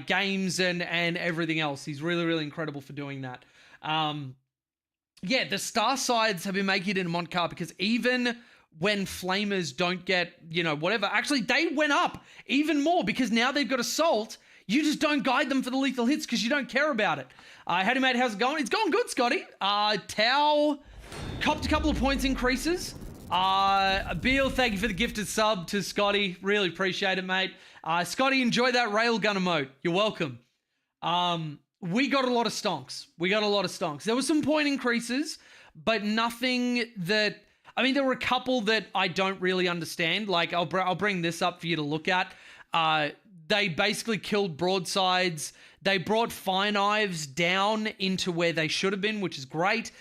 games and everything else. He's really, really incredible for doing that. Yeah, the star sides have been making it in Montcar because even when flamers don't get, whatever, actually they went up even more because now they've got assault. You just don't guide them for the lethal hits because you don't care about it. Howdy mate, how's it going? It's going good, Scotty. Tau copped a couple of points increases. Beal, thank you for the gifted sub to Scotty. Really appreciate it, mate. Scotty, enjoy that railgun emote. You're welcome. We got a lot of stonks. There were some point increases, but nothing that... I mean, there were a couple that I don't really understand. Like, I'll bring this up for you to look at. They basically killed broadsides. They brought fire knives down into where they should have been, which is great.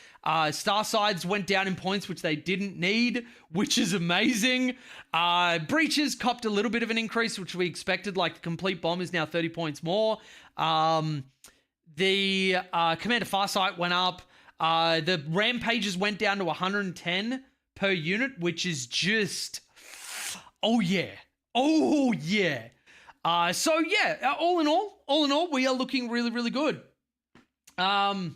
Star sides went down in points, which they didn't need, which is amazing. Breaches copped a little bit of an increase, which we expected. Like, the complete bomb is now 30 points more. The Commander Farsight went up. The rampages went down to 110 per unit, which is just... Oh, yeah. So yeah, all in all, we are looking really, really good. But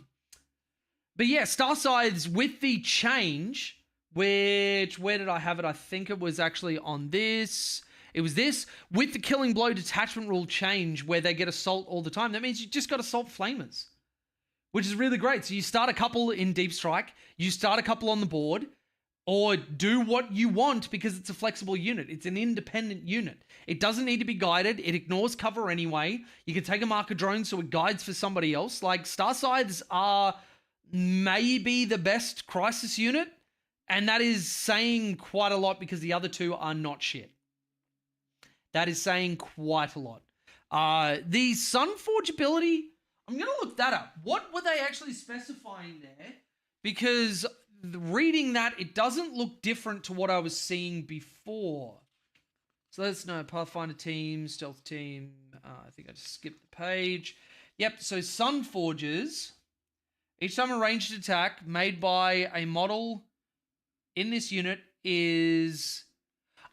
yeah, star sides with the change, where did I have it? I think it was actually on this. It was this with the killing blow detachment rule change where they get assault all the time. That means you just got assault flamers, which is really great. So you start a couple in deep strike, you start a couple on the board, or do what you want because it's a flexible unit. It's an independent unit. It doesn't need to be guided. It ignores cover anyway. You can take a marker drone so it guides for somebody else. Like, star sides are maybe the best crisis unit, and that is saying quite a lot because the other two are not shit. That is saying quite a lot. The Sunforge ability, I'm going to look that up. What were they actually specifying there? Because... reading that, it doesn't look different to what I was seeing before. So let's know. Pathfinder team, stealth team. I think I just skipped the page. Yep, so Sunforges. Each time a ranged attack made by a model in this unit is...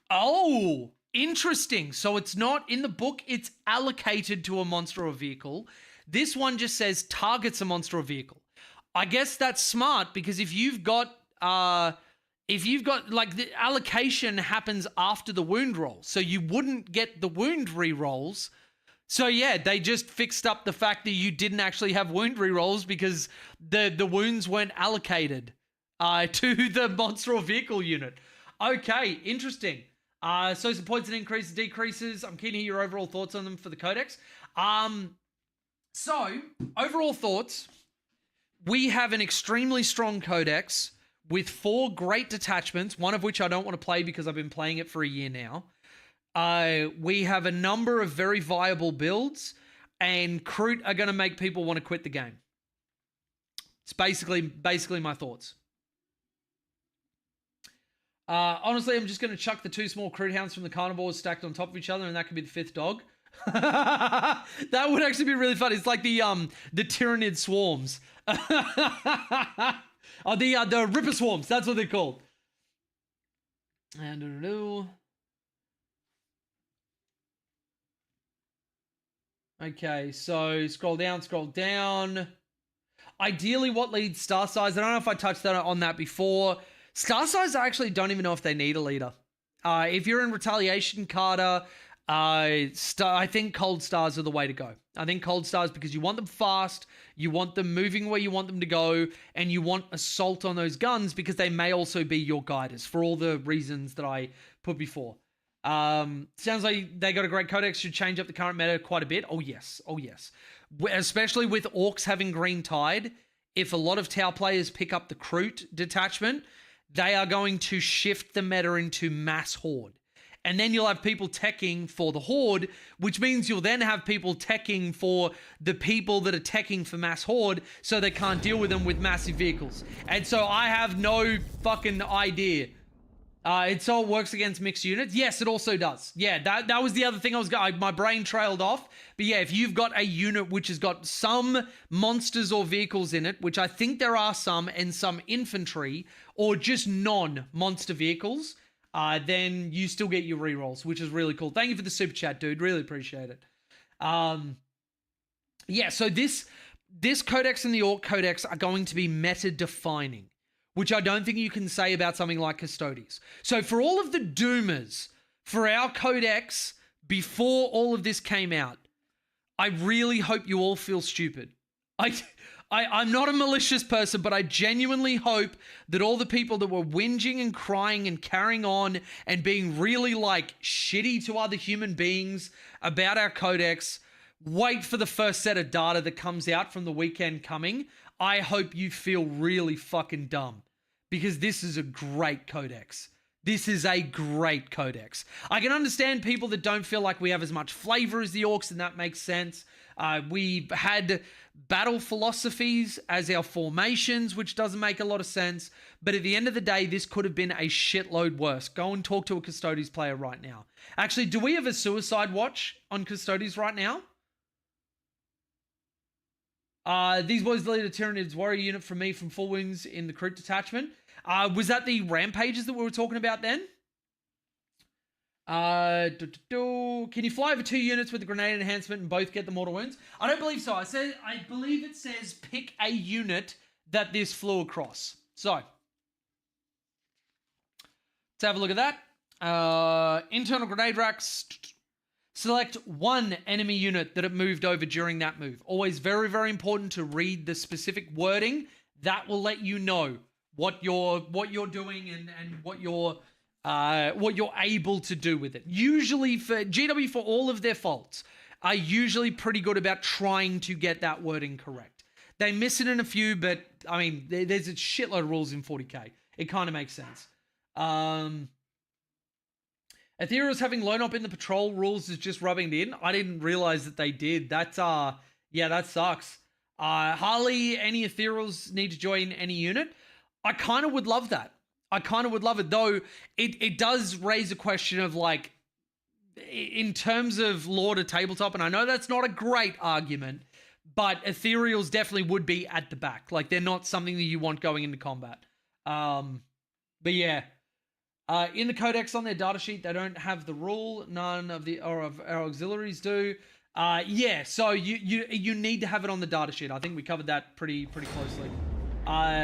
Oh, interesting. So it's not in the book, it's allocated to a monster or vehicle. This one just says targets a monster or vehicle. I guess that's smart because if you've got like the allocation happens after the wound roll, so you wouldn't get the wound re-rolls. So yeah, they just fixed up the fact that you didn't actually have wound re-rolls because the wounds weren't allocated to the monster or vehicle unit. Okay, interesting. So some points and increases, decreases. I'm keen to hear your overall thoughts on them for the Codex. So overall thoughts. We have an extremely strong Codex with 4 great detachments, one of which I don't want to play because I've been playing it for a year now. We have a number of very viable builds, and Kroot are going to make people want to quit the game. It's basically my thoughts. Honestly, I'm just going to chuck the 2 small Kroot hounds from the carnivores stacked on top of each other, and that could be the 5th dog. That would actually be really fun. It's like the Tyrannid swarms. Oh, the Ripper swarms. That's what they're called. And okay, so scroll down. Ideally, what leads star size? I don't know if I touched on that before. Star Stars, I actually don't even know if they need a leader. If you're in Retaliation, Carter, I think Cold Stars are the way to go. I think Cold Stars, because you want them fast, you want them moving where you want them to go, and you want assault on those guns because they may also be your guiders for all the reasons that I put before. Sounds like they got a great codex, should change up the current meta quite a bit. Oh yes. Especially with Orcs having Green Tide, if a lot of Tau players pick up the Kroot detachment, they are going to shift the meta into mass horde. And then you'll have people teching for the horde, which means you'll then have people teching for the people that are teching for mass horde, so they can't deal with them with massive vehicles. And so I have no fucking idea. It works against mixed units. Yes, it also does. Yeah, that was the other thing my brain trailed off. But yeah, if you've got a unit which has got some monsters or vehicles in it, which I think there are some, and some infantry, or just non-monster vehicles, then you still get your rerolls, which is really cool. Thank you for the super chat, dude. Really appreciate it. Yeah, so this codex and the Orc codex are going to be meta-defining, which I don't think you can say about something like Custodes. So for all of the doomers for our codex before all of this came out, I really hope you all feel stupid. I'm not a malicious person, but I genuinely hope that all the people that were whinging and crying and carrying on and being really like shitty to other human beings about our codex, wait for the first set of data that comes out from the weekend coming. I hope you feel really fucking dumb, because this is a great codex. This is a great codex. I can understand people that don't feel like we have as much flavor as the Orcs, and that makes sense. We had battle philosophies as our formations, which doesn't make a lot of sense. But at the end of the day, this could have been a shitload worse. Go and talk to a Custodes player right now. Actually, do we have a suicide watch on Custodes right now? These boys lead a Tyranids warrior unit from me from Full Wings in the Kroot detachment. Was that the rampages that we were talking about then? Can you fly over 2 units with the grenade enhancement and both get the mortal wounds? I don't believe so. I believe it says pick a unit that this flew across. So let's have a look at that. Internal grenade racks. Select one enemy unit that it moved over during that move. Always very, very important to read the specific wording. That will let you know what you're doing and what you're able to do with it. Usually for GW, for all of their faults, are usually pretty good about trying to get that wording correct. They miss it in a few, but I mean, there's a shitload of rules in 40k. It kind of makes sense. Ethereal's having loan up in the patrol rules is just rubbing it in. I didn't realize that they did. Yeah, that sucks. Harley, any Ethereals need to join any unit? I kind of would love that. I kind of would love it, though it does raise a question of, like, in terms of lore to tabletop, and I know that's not a great argument, but Ethereals definitely would be at the back. Like, they're not something that you want going into combat. But yeah. In the Codex on their datasheet, they don't have the rule. None of our auxiliaries do. Yeah, so you need to have it on the datasheet. I think we covered that pretty closely.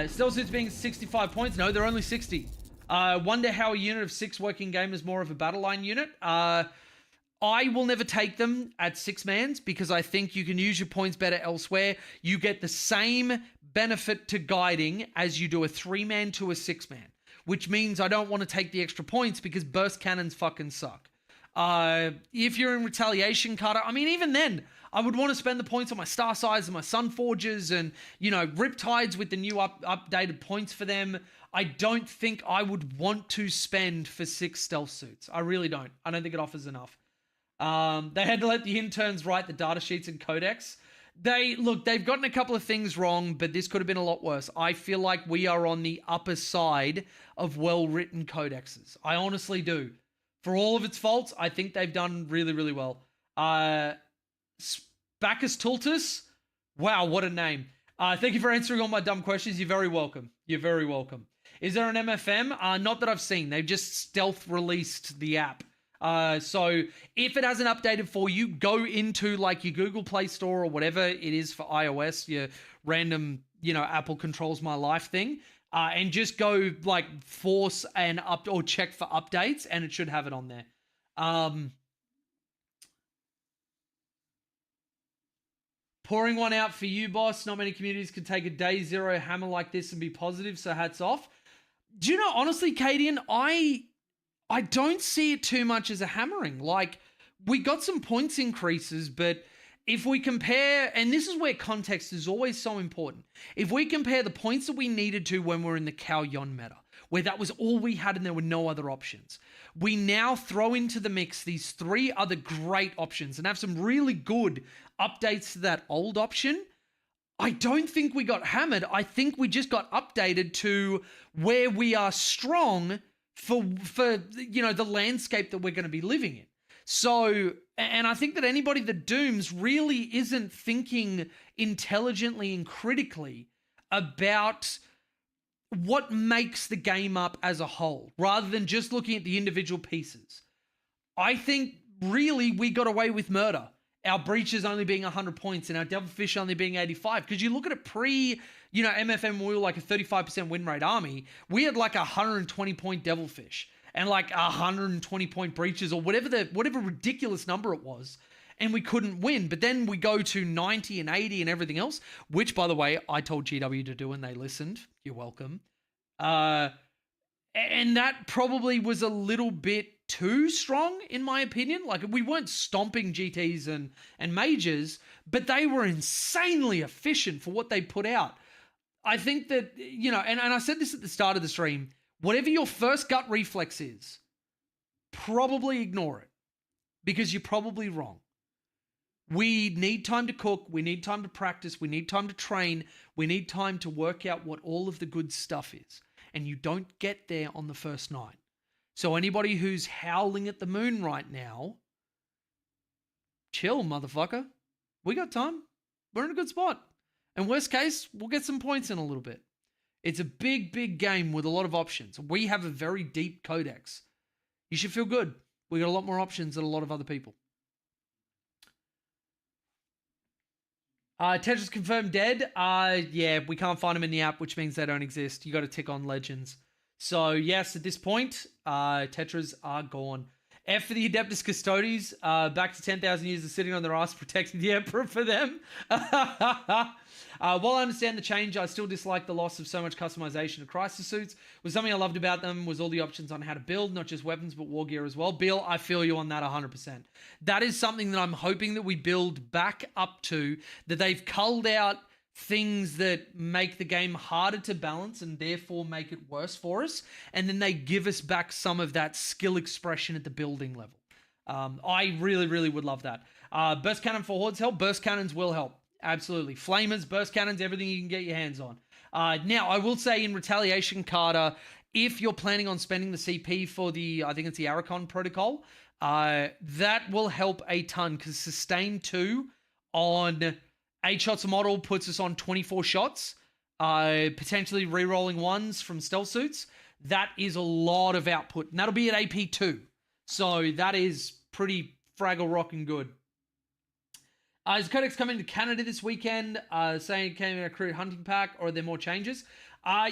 Stealth suits being 65 points. No, they're only 60. Wonder how a unit of 6 working game is more of a battle line unit. I will never take them at 6-mans because I think you can use your points better elsewhere. You get the same benefit to guiding as you do a 3-man to a 6-man. Which means I don't want to take the extra points because burst cannons fucking suck. If you're in Retaliation, Carter, I mean, even then, I would want to spend the points on my Star Size and my Sun Forges and, you know, Riptides with the new updated points for them. I don't think I would want to spend for 6 stealth suits. I really don't. I don't think it offers enough. They had to let the interns write the data sheets in Codex. They've gotten a couple of things wrong, but this could have been a lot worse. I feel like we are on the upper side of well-written codexes. I honestly do. For all of its faults, I think they've done really, really well. Bacchus Tultus? Wow, what a name. Thank you for answering all my dumb questions. You're very welcome. You're very welcome. Is there an MFM? Not that I've seen. They've just stealth released the app. So if it hasn't updated for you, go into like your Google Play Store or whatever it is for iOS, your random, Apple controls my life thing. and just go like force and up or check for updates, and it should have it on there. Pouring one out for you, boss. Not many communities can take a day zero hammer like this and be positive, so hats off. Do you know, honestly, Cadian, I don't see it too much as a hammering. Like, we got some points increases, but if we compare, and this is where context is always so important, if we compare the points that we needed to when we're in the Cao Yon meta, where that was all we had and there were no other options, we now throw into the mix these 3 other great options and have some really good updates to that old option. I don't think we got hammered. I think we just got updated to where we are strong for the landscape that we're going to be living in. So, and I think that anybody that dooms really isn't thinking intelligently and critically about what makes the game up as a whole, rather than just looking at the individual pieces. I think really we got away with murder. Our breaches only being 100 points and our devilfish only being 85. Because you look at it MFM, we were like a 35% win rate army. We had like 120 point devilfish and like 120 point breaches or whatever ridiculous number it was. And we couldn't win. But then we go to 90 and 80 and everything else, which, by the way, I told GW to do and they listened. You're welcome. And that probably was a little bit too strong, in my opinion. Like, we weren't stomping GTs and majors, but they were insanely efficient for what they put out. I think that, and I said this at the start of the stream, whatever your first gut reflex is, probably ignore it because you're probably wrong. We need time to cook. We need time to practice. We need time to train. We need time to work out what all of the good stuff is. And you don't get there on the first night. So anybody who's howling at the moon right now, chill, motherfucker. We got time. We're in a good spot. And worst case, we'll get some points in a little bit. It's a big, big game with a lot of options. We have a very deep codex. You should feel good. We got a lot more options than a lot of other people. Tetris confirmed dead. Yeah, we can't find them in the app, which means they don't exist. You got to tick on legends. So yes, at this point, Tetras are gone. F for the Adeptus Custodes. Back to 10,000 years of sitting on their ass protecting the Emperor for them. While I understand the change, I still dislike the loss of so much customization of crisis suits. Was something I loved about them was all the options on how to build, not just weapons, but war gear as well. Bill, I feel you on that 100%. That is something that I'm hoping that we build back up to, that they've culled out things that make the game harder to balance and therefore make it worse for us. And then they give us back some of that skill expression at the building level. I really, really would love that. Burst cannon for hordes help. Burst cannons will help. Absolutely. Flamers, burst cannons, everything you can get your hands on. Now, I will say in Retaliation, Carter, if you're planning on spending the CP for I think it's the Arachon protocol, that will help a ton because Sustain 2 on 8 shots a model puts us on 24 shots, potentially re-rolling ones from stealth suits. That is a lot of output, and that'll be at AP 2. So that is pretty fraggle rocking good. Is Codex coming to Canada this weekend? Saying it came in a Kroot hunting pack, or are there more changes?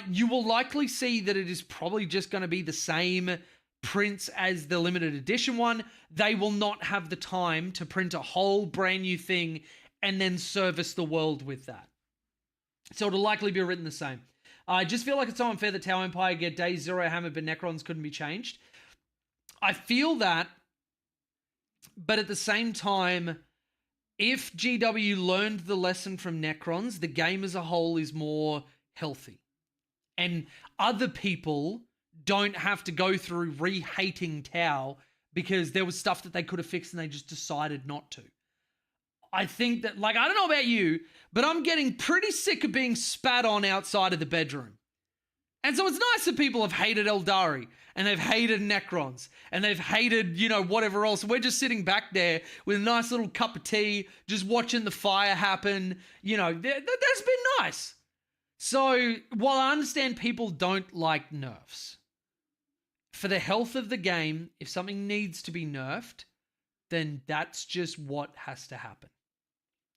You will likely see that it is probably just going to be the same prints as the limited edition one. They will not have the time to print a whole brand new thing and then service the world with that. So it'll likely be written the same. I just feel like it's so unfair that Tau Empire get day 0 hammered, but Necrons couldn't be changed. I feel that, but at the same time, if GW learned the lesson from Necrons, the game as a whole is more healthy. And other people don't have to go through re-hating Tau because there was stuff that they could have fixed and they just decided not to. I think that, I don't know about you, but I'm getting pretty sick of being spat on outside of the bedroom. And so it's nice that people have hated Eldari and they've hated Necrons and they've hated, whatever else. We're just sitting back there with a nice little cup of tea, just watching the fire happen. That's been nice. So while I understand people don't like nerfs, for the health of the game, if something needs to be nerfed, then that's just what has to happen.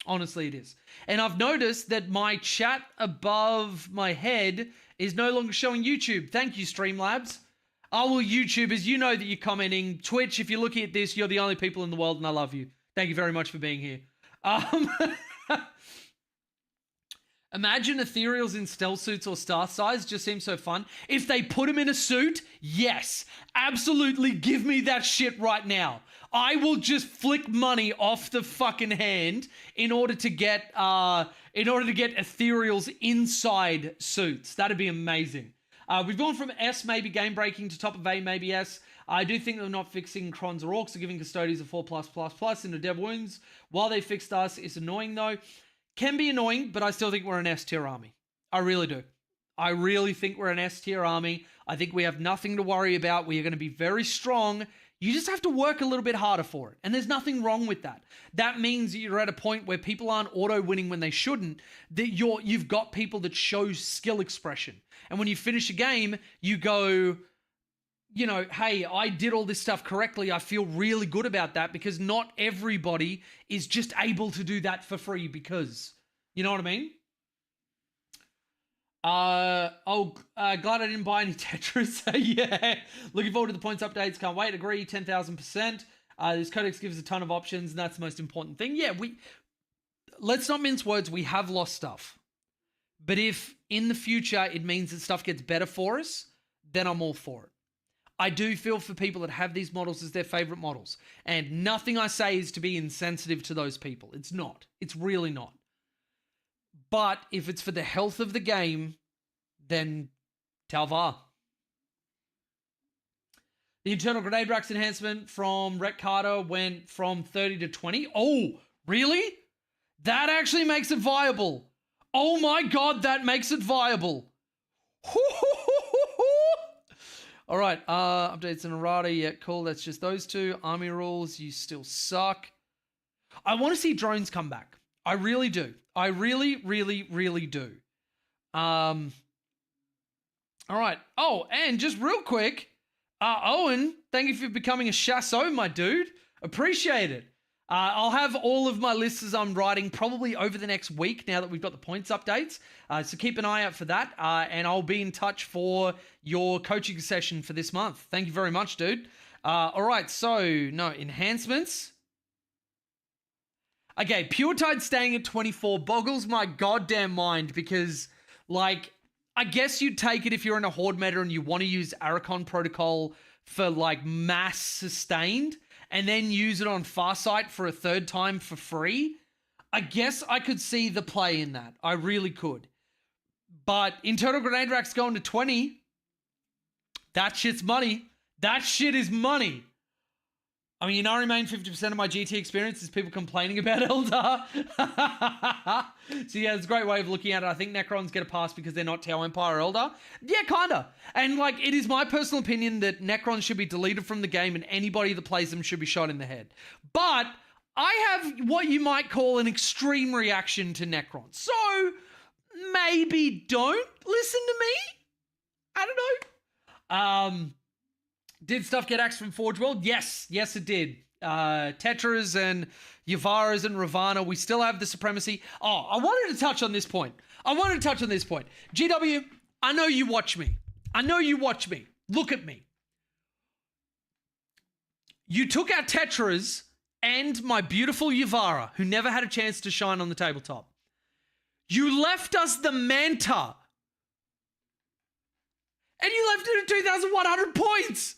Honestly, it is. And I've noticed that my chat above my head is no longer showing YouTube. Thank you, Streamlabs. Oh, well, YouTubers, you know that you're commenting. Twitch, if you're looking at this, you're the only people in the world, and I love you. Thank you very much for being here. Imagine ethereals in stealth suits or star size. Just seems so fun. If they put them in a suit, yes, absolutely give me that shit right now. I will just flick money off the fucking hand in order to get ethereals inside suits. That'd be amazing. We've gone from S, maybe game breaking, to top of A, maybe S. I do think they're not fixing Crons or Orcs or giving Custodians a 4+++ into Dev Wounds. While they fixed us, it's annoying though. Can be annoying, but I still think we're an S tier army. I really do. I really think we're an S tier army. I think we have nothing to worry about. We are going to be very strong. You just have to work a little bit harder for it. And there's nothing wrong with that. That means you're at a point where people aren't auto-winning when they shouldn't. That you've got people that show skill expression. And when you finish a game, you go, you know, hey, I did all this stuff correctly. I feel really good about that, because not everybody is just able to do that for free because, you know what I mean? Glad I didn't buy any Tetris. Yeah. Looking forward to the points updates. Can't wait. Agree. 10,000%. This Codex gives a ton of options, and that's the most important thing. Yeah, let's not mince words. We have lost stuff. But if in the future it means that stuff gets better for us, then I'm all for it. I do feel for people that have these models as their favorite models. And nothing I say is to be insensitive to those people. It's not. It's really not. But if it's for the health of the game, then Talvar. The internal grenade racks enhancement from Rhett Carter went from 30 to 20. Oh, really? That actually makes it viable. Oh my God, that makes it viable. All right, updates in errata. Yeah, cool. That's just those two. Army rules, you still suck. I want to see drones come back. I really do. I really, really, really do. All right. Oh, and just real quick, Owen, thank you for becoming a Chasso, my dude. Appreciate it. I'll have all of my lists as I'm writing probably over the next week now that we've got the points updates. So keep an eye out for that. And I'll be in touch for your coaching session for this month. Thank you very much, dude. All right. So, no, enhancements. Okay, Pure Tide staying at 24 boggles my goddamn mind because, like, I guess you'd take it if you're in a Horde meta and you want to use Arachon Protocol for, like, mass sustained, and then use it on Farsight for a third time for free. I guess I could see the play in that. I really could. But internal grenade racks going to 20. That shit's money. That shit is money. I mean, I remain 50% of my GT experience is people complaining about Eldar. So yeah, it's a great way of looking at it. I think Necrons get a pass because they're not Tau Empire Eldar. Yeah, kinda. And like, it is my personal opinion that Necrons should be deleted from the game and anybody that plays them should be shot in the head. But I have what you might call an extreme reaction to Necrons. So maybe don't listen to me. I don't know. Did stuff get axed from Forge World? Yes, it did. Tetras and Yavaras and Ravana, we still have the supremacy. Oh, I wanted to touch on this point. GW, I know you watch me. Look at me. You took our Tetras and my beautiful Yavara, who never had a chance to shine on the tabletop. You left us the Manta. And you left it at 2,100 points.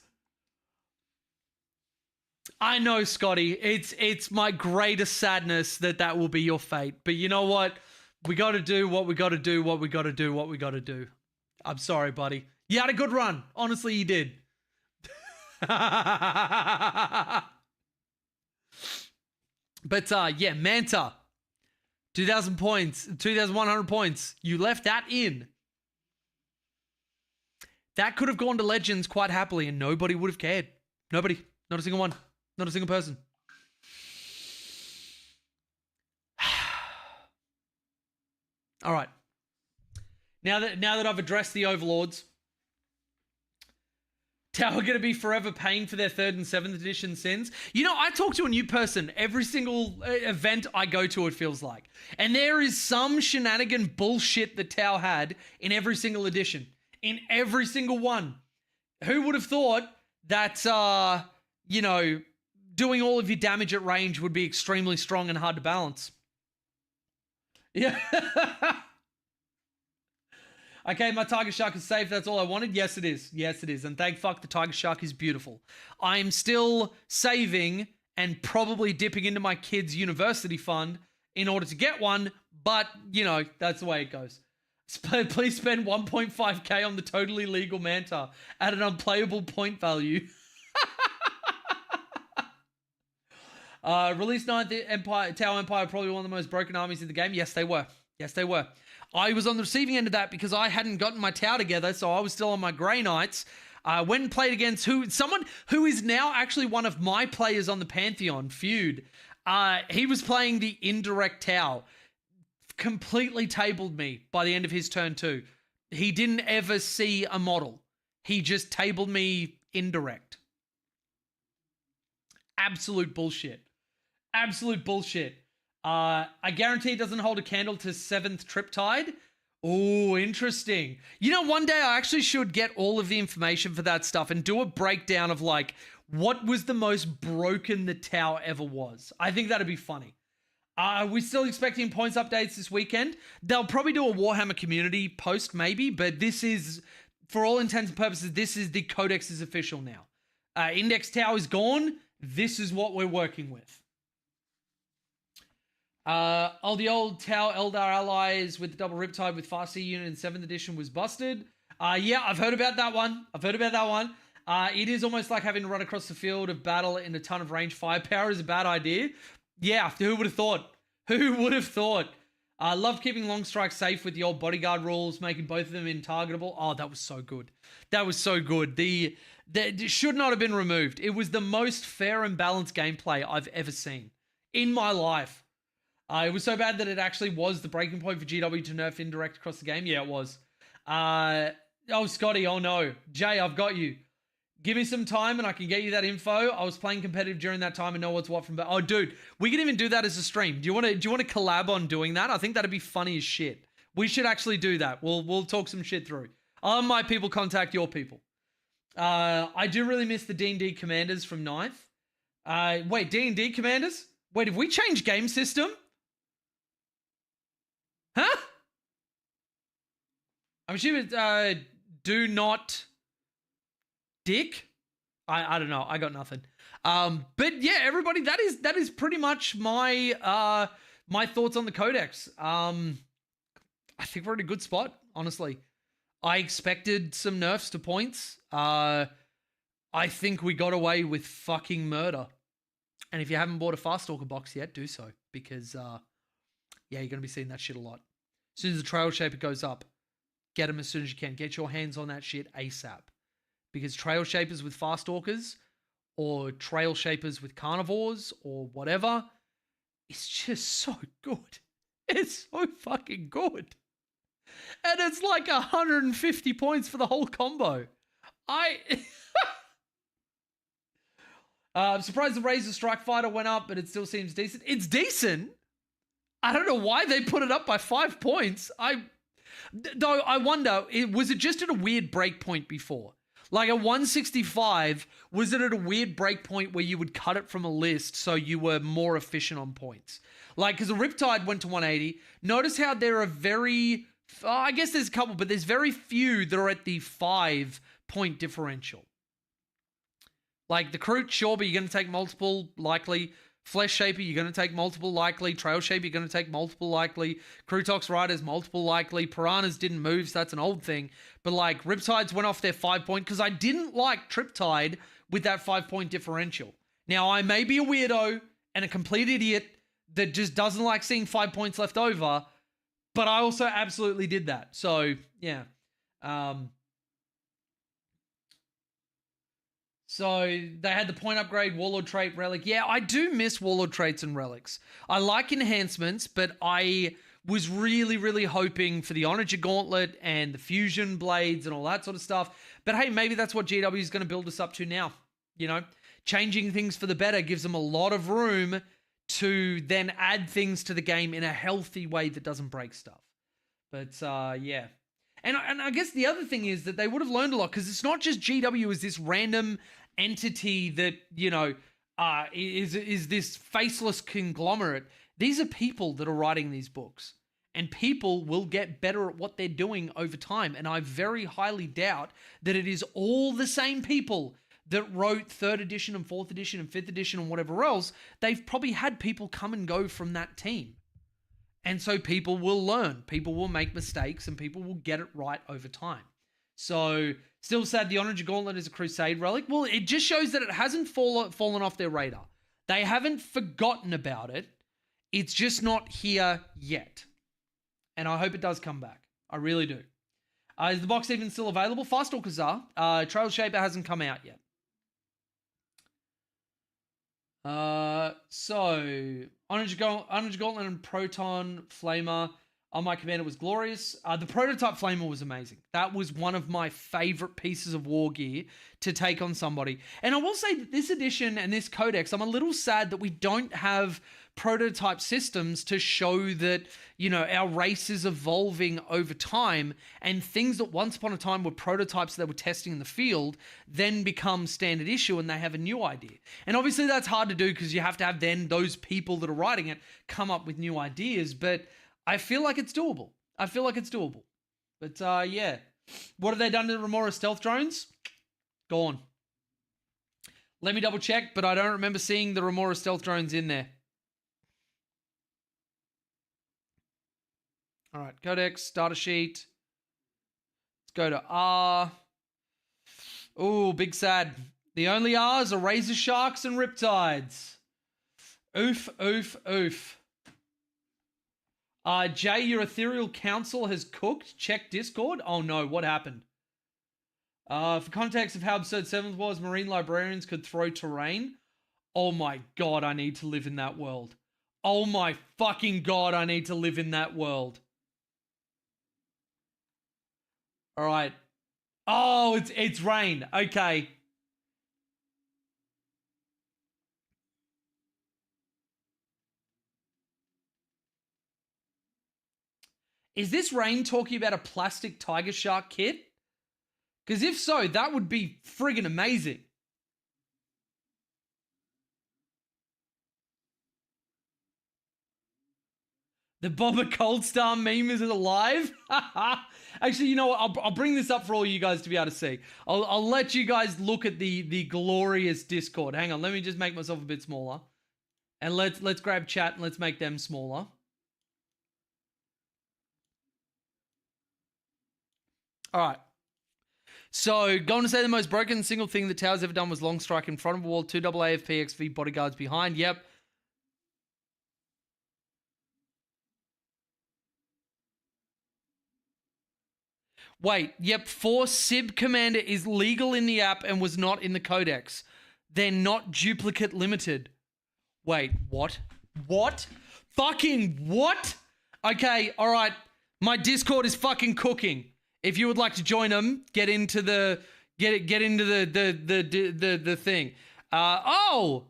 I know, Scotty. It's my greatest sadness that will be your fate. But you know what? We got to do what we got to do. I'm sorry, buddy. You had a good run. Honestly, you did. But yeah, Manta. 2,000 points. 2,100 points. You left that in. That could have gone to Legends quite happily and nobody would have cared. Nobody. Not a single one. Not a single person. All right. Now that I've addressed the overlords, Tower going to be forever paying for their 3rd and 7th edition sins? You know, I talk to a new person every single event I go to, it feels like. And there is some shenanigan bullshit that Tau had in every single edition. In every single one. Who would have thought that, you know, doing all of your damage at range would be extremely strong and hard to balance? Yeah. Okay, my Tiger Shark is safe. That's all I wanted. Yes, it is. Yes, it is. And thank fuck the Tiger Shark is beautiful. I'm still saving and probably dipping into my kids' university fund in order to get one. But, you know, that's the way it goes. Please spend 1.5k on the totally legal Manta at an unplayable point value. Released 9th Empire, Tau Empire, probably one of the most broken armies in the game. Yes, they were. Yes, they were. I was on the receiving end of that because I hadn't gotten my Tau together, so I was still on my Grey Knights. Went and played against someone who is now actually one of my players on the Pantheon, Feud. He was playing the indirect Tau. Completely tabled me by the end of his turn 2. He didn't ever see a model. He just tabled me indirect. Absolute bullshit. Absolute bullshit. I guarantee it doesn't hold a candle to 7th Triptide. Oh, interesting. You know, one day I actually should get all of the information for that stuff and do a breakdown of, like, what was the most broken the Tau ever was. I think that'd be funny. We're still expecting points updates this weekend. They'll probably do a Warhammer community post, maybe, but this is, for all intents and purposes, this is the Codex is official now. Index Tau is gone. This is what we're working with. The old Tau Eldar allies with the double Riptide with Fast C unit in 7th edition was busted. Yeah, I've heard about that one. It is almost like having to run across the field of battle in a ton of range firepower is a bad idea. Yeah, who would have thought? Who would have thought? Love keeping long strikes safe with the old bodyguard rules, making both of them intargetable. Oh, that was so good. That was so good. It should not have been removed. It was the most fair and balanced gameplay I've ever seen in my life. It was so bad that it actually was the breaking point for GW to nerf indirect across the game. Yeah, it was. Oh, Scotty, oh no. Jay, I've got you. Give me some time and I can get you that info. I was playing competitive during that time and know what's what from... Oh, dude, we can even do that as a stream. Do you want to collab on doing that? I think that'd be funny as shit. We should actually do that. We'll talk some shit through. I'll have my people contact your people. I do really miss the D&D commanders from 9th. Wait, D&D commanders? Wait, have we changed game system? Huh? I'm assuming do not dick. I don't know. I got nothing. But yeah, everybody, that is pretty much my my thoughts on the Codex. I think we're in a good spot, honestly. I expected some nerfs to points. I think we got away with fucking murder. And if you haven't bought a Faststalker box yet, do so. Because, yeah, you're going to be seeing that shit a lot. As soon as the Trail Shaper goes up, get them as soon as you can. Get your hands on that shit ASAP. Because Trail Shapers with Faststalkers, or Trail Shapers with Carnivores, or whatever, it's just so good. It's so fucking good. And it's like 150 points for the whole combo. I'm surprised the Razor Strike Fighter went up, but it still seems decent. It's decent. I don't know why they put it up by 5 points. Though I wonder, was it just at a weird breakpoint before? Like a 165, was it at a weird breakpoint where you would cut it from a list so you were more efficient on points? Like, because the Riptide went to 180. Notice how there are very... I guess there's a couple, but there's very few that are at the 5-point differential. Like the Kroot, sure, but you're going to take multiple, likely. Flesh Shaper, you're going to take multiple, likely. Trail Shaper, you're going to take multiple, likely. Krootox Riders, multiple, likely. Piranhas didn't move, so that's an old thing. But like Riptides went off their 5-point because I didn't like Triptide with that 5-point differential. Now, I may be a weirdo and a complete idiot that just doesn't like seeing 5 points left over, but I also absolutely did that. So, yeah. So they had the point upgrade, Warlord trait, relic. Yeah, I do miss Warlord traits and relics. I like enhancements, but I was really, really hoping for the Onager Gauntlet and the Fusion Blades and all that sort of stuff. But hey, maybe that's what GW is going to build us up to now. You know, changing things for the better gives them a lot of room to then add things to the game in a healthy way that doesn't break stuff. But yeah. And I guess the other thing is that they would have learned a lot, because it's not just GW as this random entity that, you know, is this faceless conglomerate. These are people that are writing these books, and people will get better at what they're doing over time. And I very highly doubt that it is all the same people that wrote 3rd edition and 4th edition and 5th edition and whatever else. They've probably had people come and go from that team. And so people will learn, people will make mistakes, and people will get it right over time. So still sad the Onager Gauntlet is a Crusade relic. Well, it just shows that it hasn't fallen off their radar. They haven't forgotten about it. It's just not here yet. And I hope it does come back. I really do. Is the box even still available? Farstalkers are. Trail Shaper hasn't come out yet. So Onager Gauntlet and Proton Flamer on my commander was glorious. The prototype Flamer was amazing. That was one of my favorite pieces of war gear to take on somebody. And I will say that this edition and this codex, I'm a little sad that we don't have prototype systems to show that, you know, our race is evolving over time, and things that once upon a time were prototypes that were testing in the field then become standard issue and they have a new idea. And obviously that's hard to do because you have to have then those people that are writing it come up with new ideas, but I feel like it's doable. But yeah. What have they done to the Remora stealth drones? Gone. Let me double check, but I don't remember seeing the Remora stealth drones in there. All right, Codex, data sheet. Let's go to R. Oh, big sad. The only R's are Razor Sharks and Riptides. Oof, oof, oof. Jay, your Ethereal Council has cooked. Check Discord. Oh no, what happened? For context of how absurd 7th was, Marine Librarians could throw terrain. Oh my god, I need to live in that world. Oh my fucking god, I need to live in that world. All right. Oh, it's rain. Okay. Is this rain talking about a plastic tiger shark kit? Because if so, that would be friggin' amazing. The Boba Coldstar meme is alive? Actually, you know what? I'll bring this up for all you guys to be able to see. I'll let you guys look at the glorious Discord. Hang on, let me just make myself a bit smaller. And let's grab chat and let's make them smaller. All right. So, going to say the most broken single thing the Tower's ever done was long strike in front of a wall, 2 double AFP XV bodyguards behind. Yep. Wait, yep, Force Sib Commander is legal in the app and was not in the Codex. They're not duplicate limited. Wait, what? What? Fucking what? Okay, all right. My Discord is fucking cooking. If you would like to join them, get into the thing. Oh,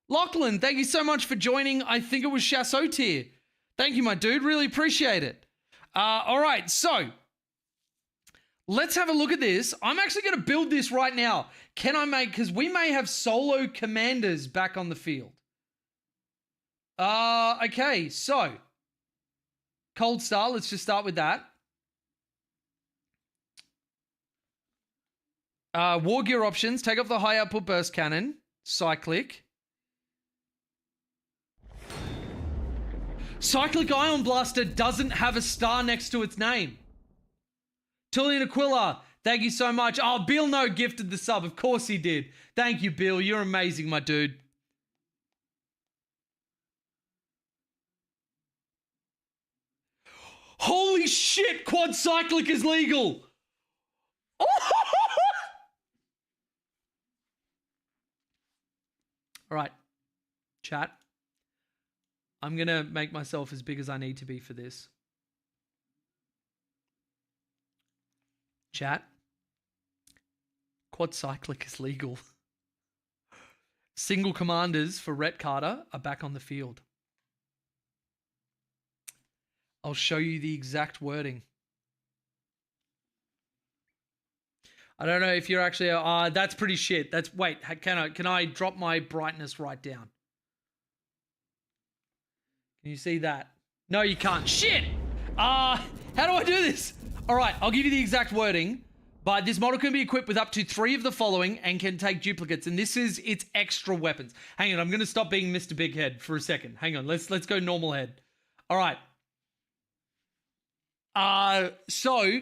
Lachlan, thank you so much for joining. I think it was Chassotier. Thank you, my dude. Really appreciate it. All right, so let's have a look at this. I'm actually going to build this right now. Can I make, because we may have solo commanders back on the field. Okay, so Cold Star, let's just start with that. War gear options, take off the high output burst cannon, cyclic. Cyclic Ion Blaster doesn't have a star next to its name. Tullian Aquila, thank you so much. Oh, Bill No gifted the sub. Of course he did. Thank you, Bill. You're amazing, my dude. Holy shit, quad cyclic is legal. All right, chat. I'm going to make myself as big as I need to be for this. Chat. Quad cyclic is legal. Single commanders for Rhett Carter are back on the field. I'll show you the exact wording. I don't know if you're actually... that's pretty shit. Wait, can I drop my brightness right down? Can you see that? No, you can't. Shit! How do I do this? All right, I'll give you the exact wording. But this model can be equipped with up to 3 of the following and can take duplicates. And this is its extra weapons. Hang on, I'm going to stop being Mr. Big Head for a second. Hang on, let's go normal head. All right. So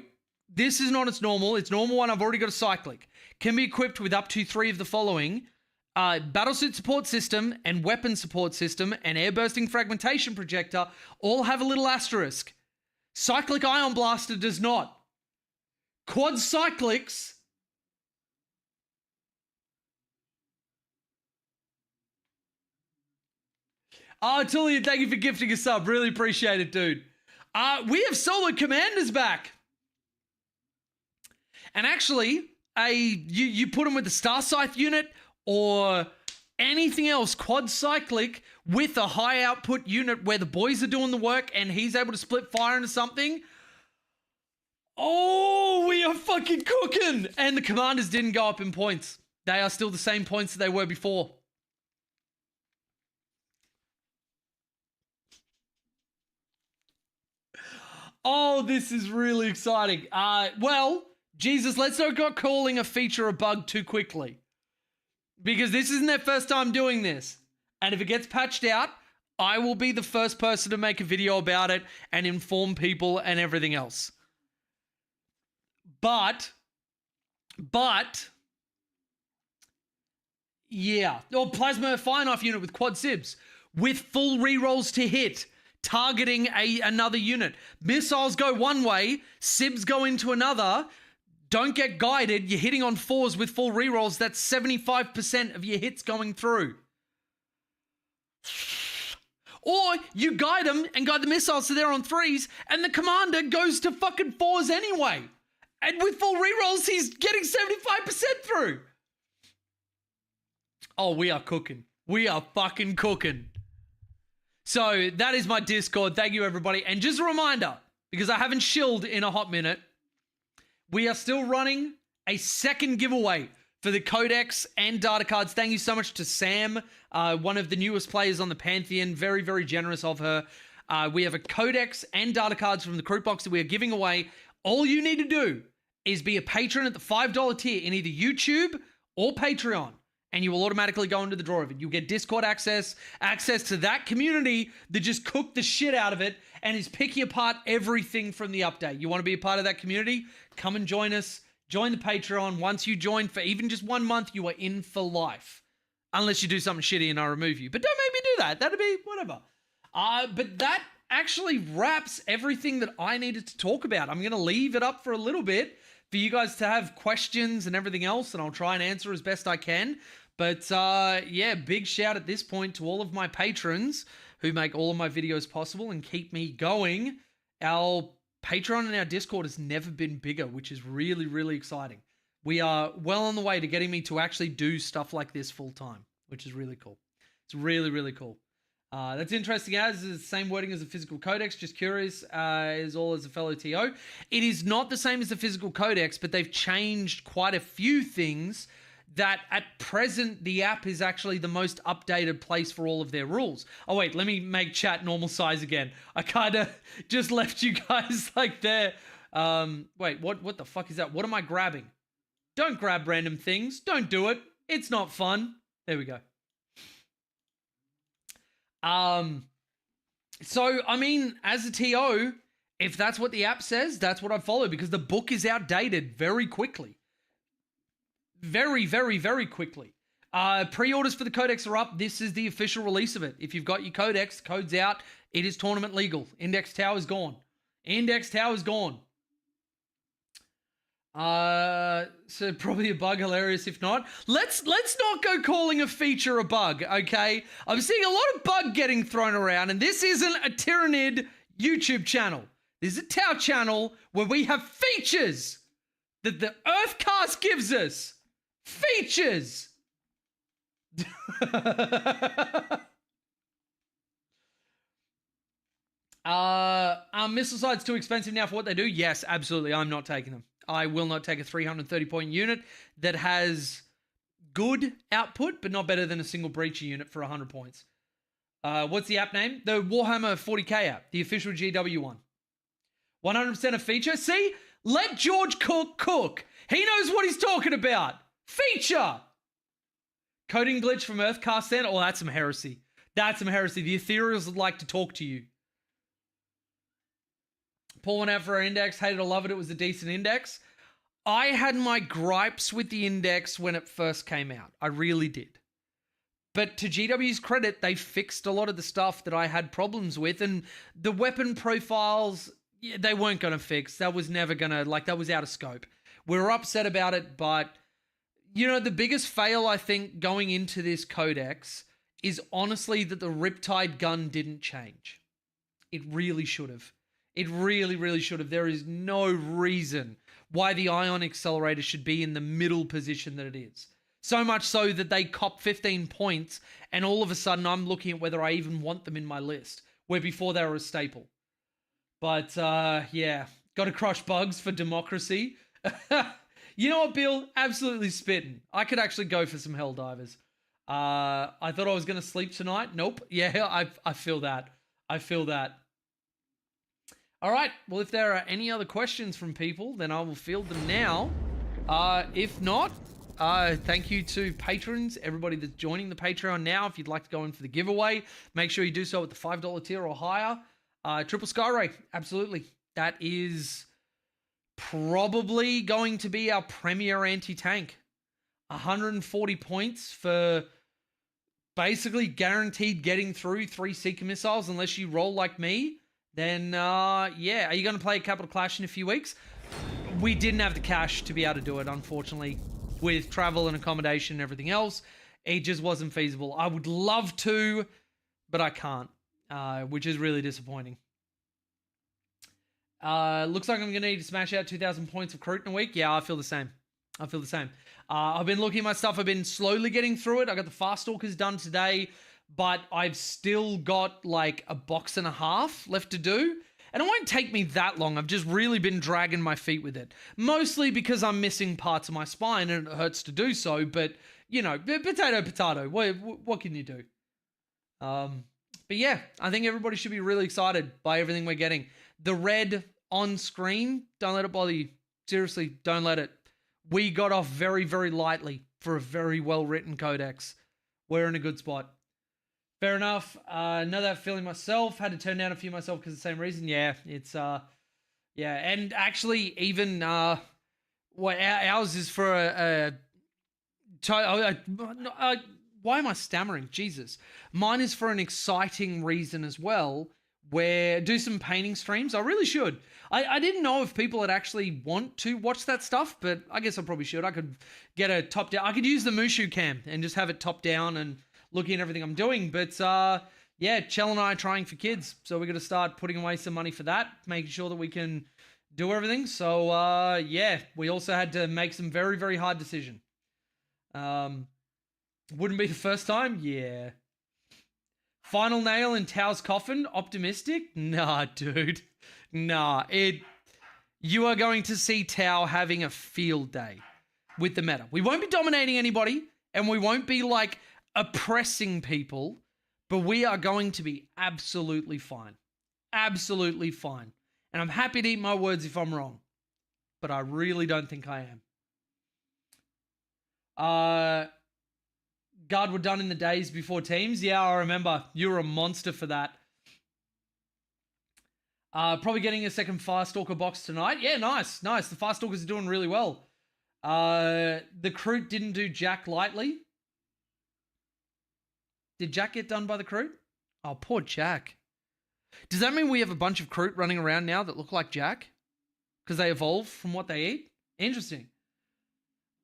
this is not its normal. Its normal one, I've already got a cyclic. Can be equipped with up to 3 of the following. Battlesuit support system and weapon support system and air bursting fragmentation projector all have a little asterisk. Cyclic ion blaster does not. Quad cyclics Tullian, thank you for gifting a sub. Really appreciate it, dude. We have solo commanders back. And actually, you put them with the Star Scythe unit or anything else, quad cyclic with a high output unit where the boys are doing the work and he's able to split fire into something. Oh, we are fucking cooking. And the commanders didn't go up in points. They are still the same points that they were before. Oh, this is really exciting. Well, Jesus, let's not go calling a feature a bug too quickly. Because this isn't their first time doing this. And if it gets patched out, I will be the first person to make a video about it and inform people and everything else. But, yeah. Or Plasma Fire Knife unit with quad sibs. With full rerolls to hit. Targeting another unit. Missiles go one way. Sibs go into another. Don't get guided. You're hitting on 4s with full rerolls. That's 75% of your hits going through. Or you guide them and guide the missiles so they're on 3s. And the commander goes to fucking 4s anyway. And with full rerolls, he's getting 75% through. Oh, we are cooking. We are fucking cooking. So that is my Discord. Thank you, everybody. And just a reminder, because I haven't shilled in a hot minute, we are still running a second giveaway for the Codex and data cards. Thank you so much to Sam, one of the newest players on the Pantheon. Very, very generous of her. We have a Codex and data cards from the Kroot box that we are giving away. All you need to do is be a patron at the $5 tier in either YouTube or Patreon, and you will automatically go into the draw of it. You'll get Discord access to that community that just cooked the shit out of it and is picking apart everything from the update. You want to be a part of that community? Come and join us. Join the Patreon. Once you join for even just 1 month, you are in for life. Unless you do something shitty and I remove you. But don't make me do that. That'd be whatever. But that actually wraps everything that I needed to talk about. I'm going to leave it up for a little bit for you guys to have questions and everything else, and I'll try and answer as best I can. But yeah, big shout at this point to all of my patrons who make all of my videos possible and keep me going. Our Patreon and our Discord has never been bigger, which is really, really exciting. We are well on the way to getting me to actually do stuff like this full time, which is really cool. It's really, really cool. That's interesting as is the same wording as the physical codex. Just curious as all as a fellow TO. It is not the same as the physical codex, but they've changed quite a few things that at present the app is actually the most updated place for all of their rules. Oh wait, let me make chat normal size again. I kind of just left you guys like there. Wait, what the fuck is that? What am I grabbing? Don't grab random things. Don't do it. It's not fun. There we go. So, I mean, as a TO, if that's what the app says, that's what I follow because the book is outdated very quickly. Very, very, very quickly. Pre-orders for the Codex are up. This is the official release of it. If you've got your Codex, code's out. It is tournament legal. Index Tower's gone. Index Tower's gone. So probably a bug, hilarious if not. Let's not go calling a feature a bug, okay? I'm seeing a lot of bug getting thrown around, and this isn't a Tyrannid YouTube channel. This is a Tau channel where we have features. that the Earthcast gives us. Features. Are missile sites too expensive now for what they do? Yes, absolutely. I'm not taking them. I will not take a 330-point unit that has good output, but not better than a single breacher unit for 100 points. What's the app name? The Warhammer 40k app, the official GW one. 100% a feature. See? Let George cook. He knows what he's talking about. Feature. Coding glitch from Earthcast then? Oh, that's some heresy. That's some heresy. The Ethereals would like to talk to you. Paul went out for our index. Hated or love it. It was a decent index. I had my gripes with the index when it first came out. I really did. But to GW's credit, they fixed a lot of the stuff that I had problems with. And the weapon profiles, they weren't going to fix. That was never going to, that was out of scope. We were upset about it, but, the biggest fail, I think, going into this Codex is honestly that the Riptide gun didn't change. It really should have. It really, really should have. There is no reason why the ion accelerator should be in the middle position that it is. So much so that they cop 15 points, and all of a sudden I'm looking at whether I even want them in my list, where before they were a staple. But, yeah, got to crush bugs for democracy. You know what, Bill? Absolutely spitting. I could actually go for some Helldivers. I thought I was going to sleep tonight. Nope. Yeah, I feel that. I feel that. All right, well, if there are any other questions from people, then I will field them now. If not, thank you to patrons, everybody that's joining the Patreon now. If you'd like to go in for the giveaway, make sure you do so at the $5 tier or higher. Triple Skyray, absolutely. That is probably going to be our premier anti-tank. 140 points for basically guaranteed getting through 3 Seeker missiles unless you roll like me. Then, yeah. Are you going to play Capital Clash in a few weeks? We didn't have the cash to be able to do it, unfortunately. With travel and accommodation and everything else, it just wasn't feasible. I would love to, but I can't, which is really disappointing. Looks like I'm going to need to smash out 2,000 points of Kroot in a week. Yeah, I feel the same. I've been looking at my stuff. I've been slowly getting through it. I got the Fast Stalkers done today, but I've still got a box and a half left to do. And it won't take me that long. I've just really been dragging my feet with it. Mostly because I'm missing parts of my spine and it hurts to do so. But, potato. What can you do? But yeah, I think everybody should be really excited by everything we're getting. The red on screen, don't let it bother you. Seriously, don't let it. We got off very, very lightly for a very well-written Codex. We're in a good spot. Fair enough. Know that feeling myself. Had to turn down a few myself because of the same reason. Yeah, it's yeah. And actually, even ours is for why am I stammering? Jesus. Mine is for an exciting reason as well. Where do some painting streams. I really should. I didn't know if people would actually want to watch that stuff, but I guess I probably should. I could get a top down. I could use the Mushu cam and just have it top down and looking at everything I'm doing. But yeah, Chell and I are trying for kids. So we're going to start putting away some money for that, making sure that we can do everything. So yeah, we also had to make some very, very hard decision. Wouldn't be the first time? Yeah. Final nail in Tao's coffin? Optimistic? Nah, dude. Nah. You are going to see Tao having a field day with the meta. We won't be dominating anybody, and we won't be oppressing people, but we are going to be absolutely fine. Absolutely fine. And I'm happy to eat my words if I'm wrong, but I really don't think I am. Guard were done in the days before teams. Yeah, I remember. You were a monster for that. Probably getting a second Firestalker box tonight. Yeah, nice. The Firestalkers are doing really well. The Kroot didn't do Jack lightly. Did Jack get done by the Kroot? Oh, poor Jack. Does that mean we have a bunch of Kroot running around now that look like Jack? Because they evolve from what they eat? Interesting.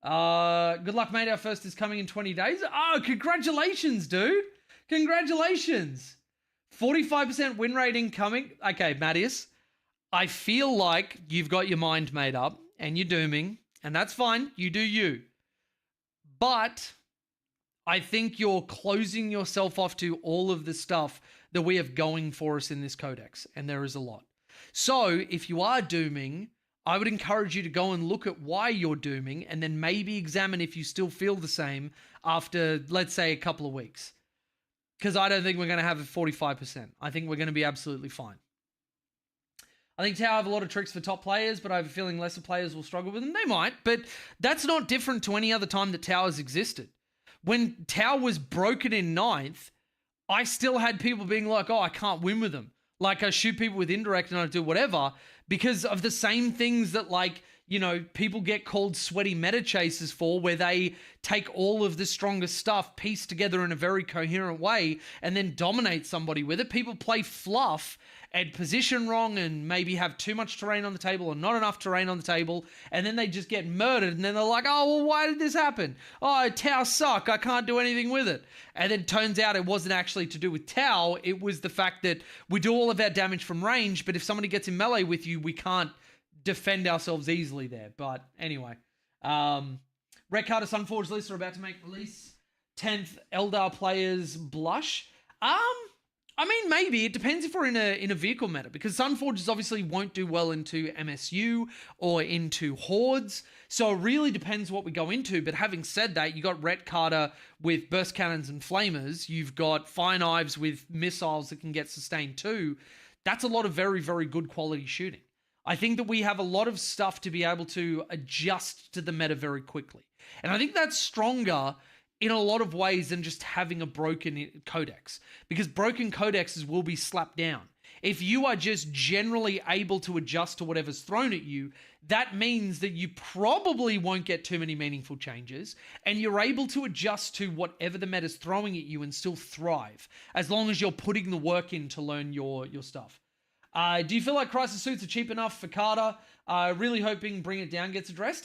Good luck, mate. Our first is coming in 20 days. Oh, congratulations, dude. Congratulations. 45% win rate incoming. Okay, Mattias, I feel like you've got your mind made up and you're dooming And that's fine. You do you. But I think you're closing yourself off to all of the stuff that we have going for us in this codex. And there is a lot. So if you are dooming, I would encourage you to go and look at why you're dooming and then maybe examine if you still feel the same after, let's say, a couple of weeks. Because I don't think we're going to have a 45%. I think we're going to be absolutely fine. I think Tau have a lot of tricks for top players, but I have a feeling lesser players will struggle with them. They might, but that's not different to any other time that Tau has existed. When Tau was broken in 9th, I still had people being like, oh, I can't win with them. Like, I shoot people with indirect and I do whatever because of the same things that, like, you know, people get called sweaty meta chasers for, where they take all of the strongest stuff pieced together in a very coherent way and then dominate somebody with it. People play fluff and position wrong and maybe have too much terrain on the table or not enough terrain on the table, and then they just get murdered, and then they're like, oh, well, why did this happen? Oh, Tau suck, I can't do anything with it. And then it turns out it wasn't actually to do with Tau, it was the fact that we do all of our damage from range, but if somebody gets in melee with you, we can't defend ourselves easily there. But anyway, Red Card of Sunforged lists are about to make release. 10th Eldar players blush. I mean, maybe. It depends if we're in a vehicle meta, because Sunforged obviously won't do well into MSU or into Hordes, so it really depends what we go into. But having said that, you got Ret Carter with burst cannons and flamers, you've got Fire Knives with missiles that can get sustained too. That's a lot of very, very good quality shooting. I think that we have a lot of stuff to be able to adjust to the meta very quickly. And I think that's stronger in a lot of ways than just having a broken codex, because broken codexes will be slapped down. If you are just generally able to adjust to whatever's thrown at you, that means that you probably won't get too many meaningful changes, and you're able to adjust to whatever the meta's throwing at you and still thrive, as long as you're putting the work in to learn your stuff. Do you feel like crisis suits are cheap enough for Carter? Really hoping Bring It Down gets addressed.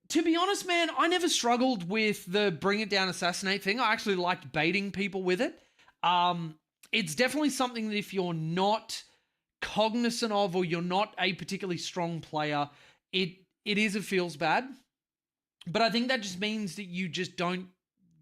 To be honest, man, I never struggled with the Bring It Down Assassinate thing. I actually liked baiting people with it. It's definitely something that if you're not cognizant of, or you're not a particularly strong player, it feels bad. But I think that just means that you just don't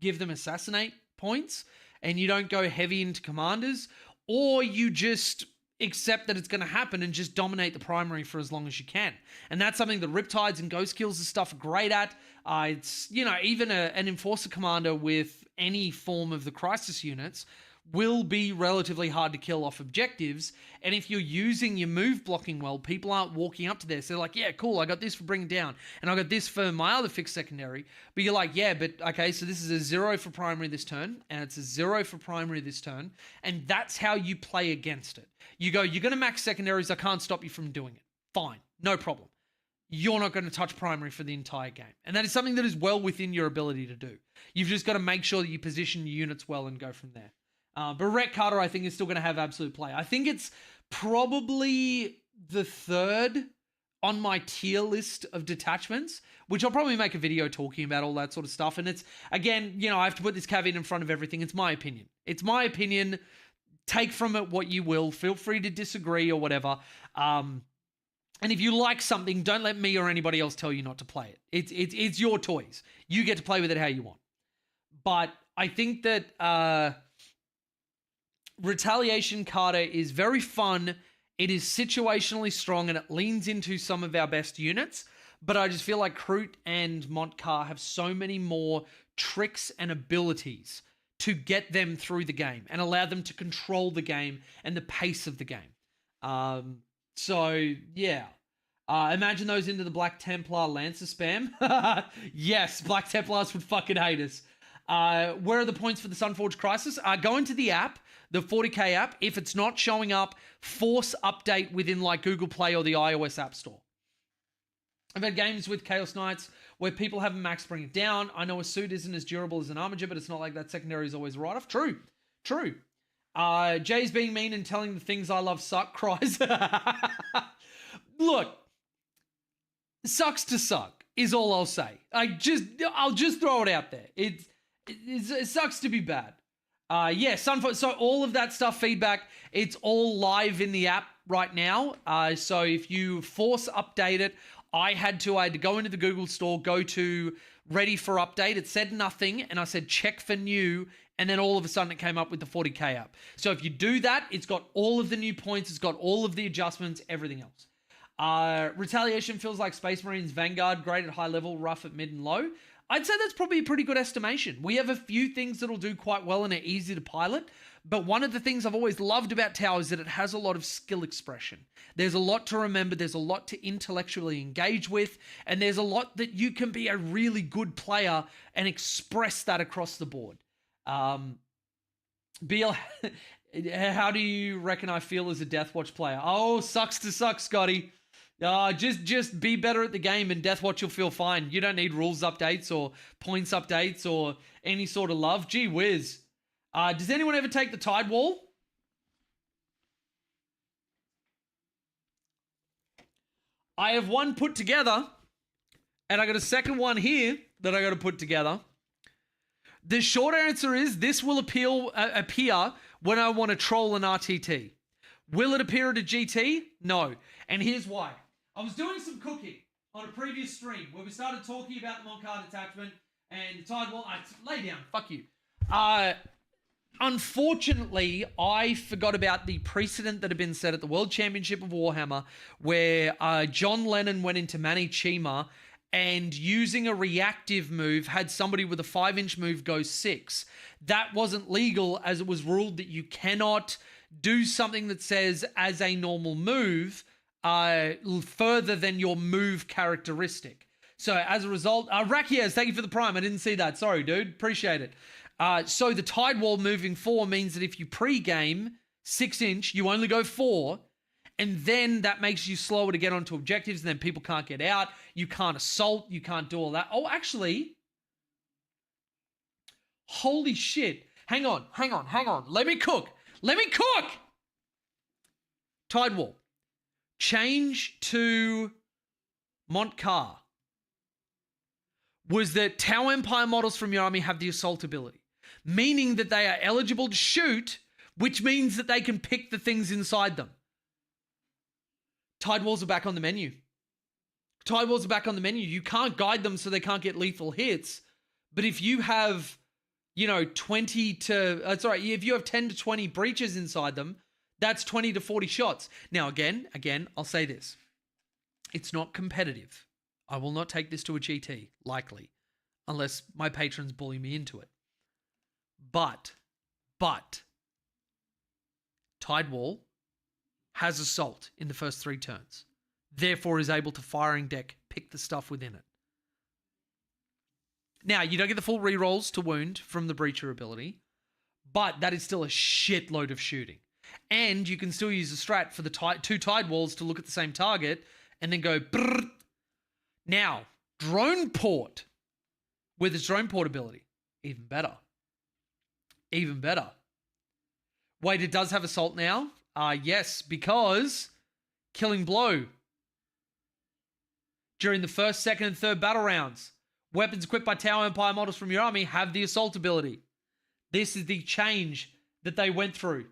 give them Assassinate points, and you don't go heavy into commanders, or you just accept that it's going to happen and just dominate the primary for as long as you can. And that's something that Riptides and Ghost Kills and stuff are great at. It's, you know, even an Enforcer Commander with any form of the Crisis units will be relatively hard to kill off objectives. And if you're using your move blocking well, people aren't walking up to this. They're like, yeah, cool, I got this for Bring It Down, and I got this for my other fixed secondary. But you're like, yeah, but okay, so this is a 0 for primary this turn, and it's a 0 for primary this turn, and that's how you play against it. You go, you're going to max secondaries, I can't stop you from doing it. Fine, no problem. You're not going to touch primary for the entire game. And that is something that is well within your ability to do. You've just got to make sure that you position your units well and go from there. But Ret Carter, I think, is still going to have absolute play. I think it's probably the third on my tier list of detachments, which I'll probably make a video talking about all that sort of stuff. And it's, again, you know, I have to put this caveat in front of everything. It's my opinion. It's my opinion. Take from it what you will. Feel free to disagree or whatever. And if you like something, don't let me or anybody else tell you not to play it. It's your toys. You get to play with it how you want. But I think that Retaliation Carter is very fun. It is situationally strong, and it leans into some of our best units. But I just feel like Kroot and Montkar have so many more tricks and abilities to get them through the game and allow them to control the game and the pace of the game. So, yeah. Imagine those into the Black Templar Lancer spam. Yes, Black Templars would fucking hate us. Where are the points for the Sunforged Crisis? Go into the app, the 40k app. If it's not showing up, force update within like Google Play or the iOS App Store. I've had games with Chaos Knights where people have max Bring It Down. I know a suit isn't as durable as an armature, but it's not like that secondary is always a write-off. True. Jay's being mean and telling the things I love suck cries. Look, sucks to suck is all I'll say. I'll just throw it out there. It sucks to be bad. Yeah, Sunforge. So all of that stuff, feedback, it's all live in the app right now. So if you force update it, I had to go into the Google store, go to ready for update. It said nothing, and I said check for new, and then all of a sudden it came up with the 40k app. So if you do that, it's got all of the new points, it's got all of the adjustments, everything else. Retaliation feels like Space Marines Vanguard, great at high level, rough at mid and low. I'd say that's probably a pretty good estimation. We have a few things that'll do quite well and are easy to pilot, but one of the things I've always loved about Tau is that it has a lot of skill expression. There's a lot to remember, there's a lot to intellectually engage with, and there's a lot that you can be a really good player and express that across the board. Beal, how do you reckon I feel as a Deathwatch player? Oh, sucks to suck, Scotty. Just be better at the game and Deathwatch you'll feel fine. You don't need rules updates or points updates or any sort of love. Gee whiz. Does anyone ever take the Tide Wall? I have one put together, and I got a second one here that I got to put together. The short answer is this will appear when I want to troll an RTT. Will it appear at a GT? No. And here's why. I was doing some cooking on a previous stream where we started talking about the Moncard Detachment and the Tide Wall. Lay down. Fuck you. Unfortunately, I forgot about the precedent that had been set at the World Championship of Warhammer where John Lennon went into Manny Chima and using a reactive move had somebody with a 5-inch move go 6. That wasn't legal as it was ruled that you cannot do something that says as a normal move further than your move characteristic. So as a result, Rakiez, thank you for the prime. I didn't see that. Sorry, dude. Appreciate it. So the Tide Wall moving 4 means that if you pre-game 6-inch, you only go 4, and then that makes you slower to get onto objectives, and then people can't get out. You can't assault. You can't do all that. Oh, actually, holy shit. Hang on. Let me cook. Tide Wall. Change to Montcar was that Tau Empire models from your army have the assault ability, meaning that they are eligible to shoot, which means that they can pick the things inside them. Tide Walls are back on the menu. You can't guide them so they can't get lethal hits, but if you have, 20 to, if you have 10 to 20 breaches inside them, that's 20 to 40 shots. Now, again, I'll say this. It's not competitive. I will not take this to a GT, likely, unless my patrons bully me into it. But, Tide Wall has assault in the first 3 turns. Therefore is able to firing deck pick the stuff within it. Now, you don't get the full rerolls to wound from the breacher ability, but that is still a shitload of shooting. And you can still use a strat for the 2 Tide Walls to look at the same target and then go brrr. Now, drone port with its drone port ability, even better. Wait, it does have assault now? Yes, because killing blow. During the first, second, and third battle rounds, weapons equipped by Tau Empire models from your army have the assault ability. This is the change that they went through.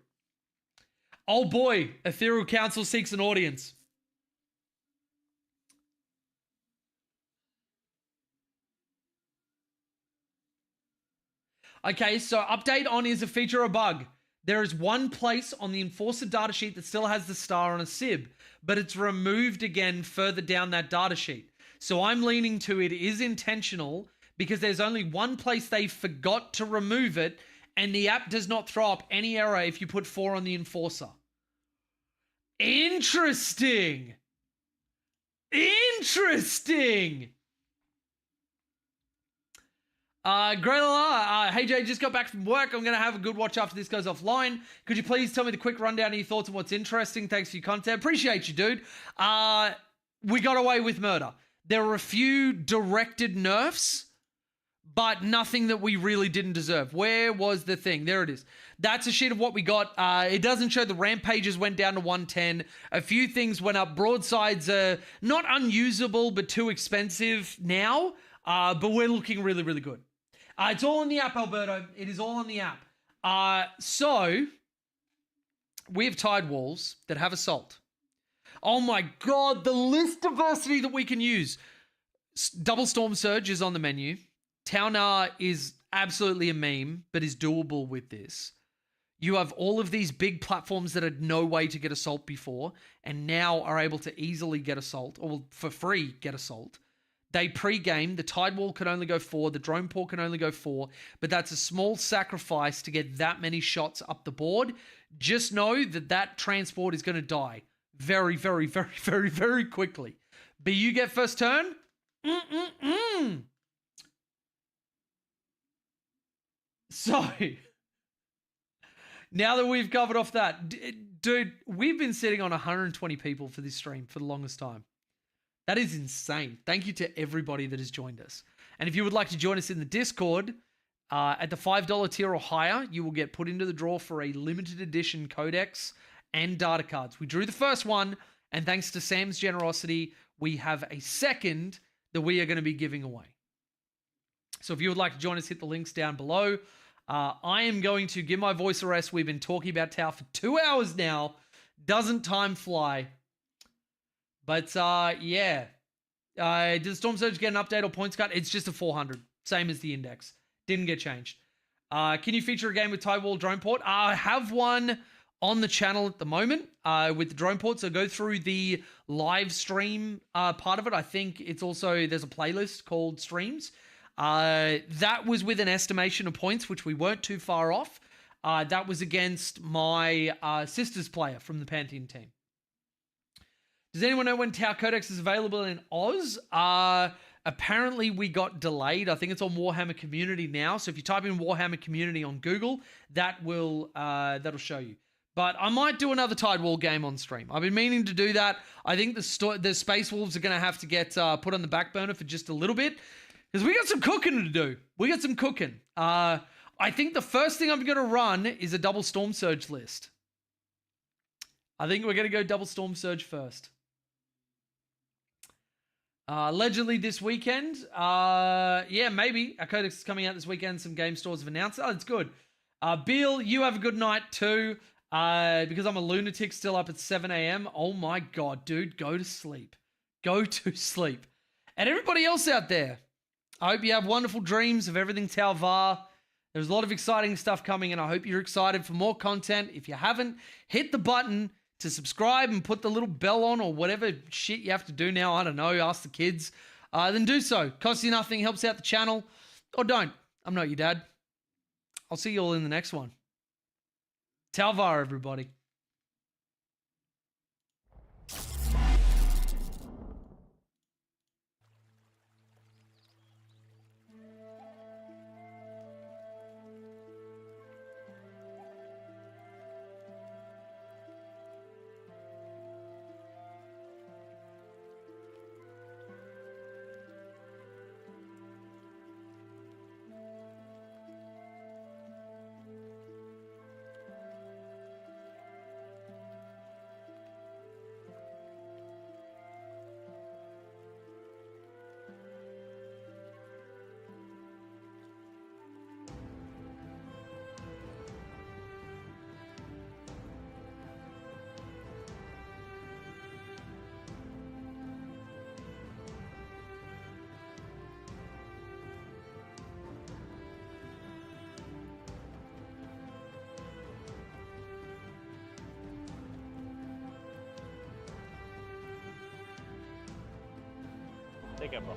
Oh boy, Ethereal Council seeks an audience. Okay, so update on is a feature or bug. There is one place on the Enforcer datasheet that still has the star on a SIB, but it's removed again further down that datasheet. So I'm leaning to it is intentional because there's only one place they forgot to remove it, and the app does not throw up any error if you put 4 on the Enforcer. Interesting. Grayla, hey Jay, just got back from work. I'm going to have a good watch after this goes offline. Could you please tell me the quick rundown of your thoughts on what's interesting? Thanks for your content. Appreciate you, dude. We got away with murder. There were a few directed nerfs, but nothing that we really didn't deserve. Where was the thing? There it is. That's a sheet of what we got. It doesn't show the rampages went down to 110. A few things went up. Broadsides are not unusable, but too expensive now. But we're looking really, really good. It's all in the app, Alberto. It is all in the app. So we have Tide Walls that have assault. Oh my God, the list diversity that we can use. Double Storm Surge is on the menu. Taunar is absolutely a meme, but is doable with this. You have all of these big platforms that had no way to get Assault before, and now are able to easily get Assault, or for free get Assault. They pre-game, the Tide Wall can only go 4, the Drone Port can only go 4, but that's a small sacrifice to get that many shots up the board. Just know that that transport is going to die very, very, very, very, very quickly. But you get first turn? So, now that we've covered off that, dude, we've been sitting on 120 people for this stream for the longest time. That is insane. Thank you to everybody that has joined us. And if you would like to join us in the Discord, at the $5 tier or higher, you will get put into the draw for a limited edition Codex and data cards. We drew the first one, and thanks to Sam's generosity, we have a second that we are going to be giving away. So if you would like to join us, hit the links down below. I am going to give my voice a rest. We've been talking about Tau for 2 hours now. Doesn't time fly? But yeah. Did the Storm Surge get an update or points cut? It's just a 400. Same as the index. Didn't get changed. Can you feature a game with Tide Wall Drone Port? I have one on the channel at the moment with the Drone Port. So go through the live stream part of it. I think it's also, there's a playlist called Streams. That was with an estimation of points, which we weren't too far off. That was against my sister's player from the Pantheon team. Does anyone know when Tau Codex is available in Oz? Apparently we got delayed. I think it's on Warhammer Community now. So if you type in Warhammer Community on Google, that will that'll show you. But I might do another Tide Wall game on stream. I've been meaning to do that. I think the Space Wolves are going to have to get put on the back burner for just a little bit, because we got some cooking to do. We got some cooking. I think the first thing I'm going to run is a double Storm Surge list. I think we're going to go double Storm Surge first. Allegedly this weekend. Yeah, maybe. Our Codex is coming out this weekend. Some game stores have announced. Oh, it's good. Bill, you have a good night too. Because I'm a lunatic still up at 7 a.m. Oh my God, dude, go to sleep. Go to sleep. And everybody else out there, I hope you have wonderful dreams of everything Tau Va. There's a lot of exciting stuff coming, and I hope you're excited for more content. If you haven't, hit the button to subscribe and put the little bell on, or whatever shit you have to do now. I don't know, ask the kids. Then do so. Costs you nothing, helps out the channel. Or don't. I'm not your dad. I'll see you all in the next one. Tau Va, everybody. Take care, bro.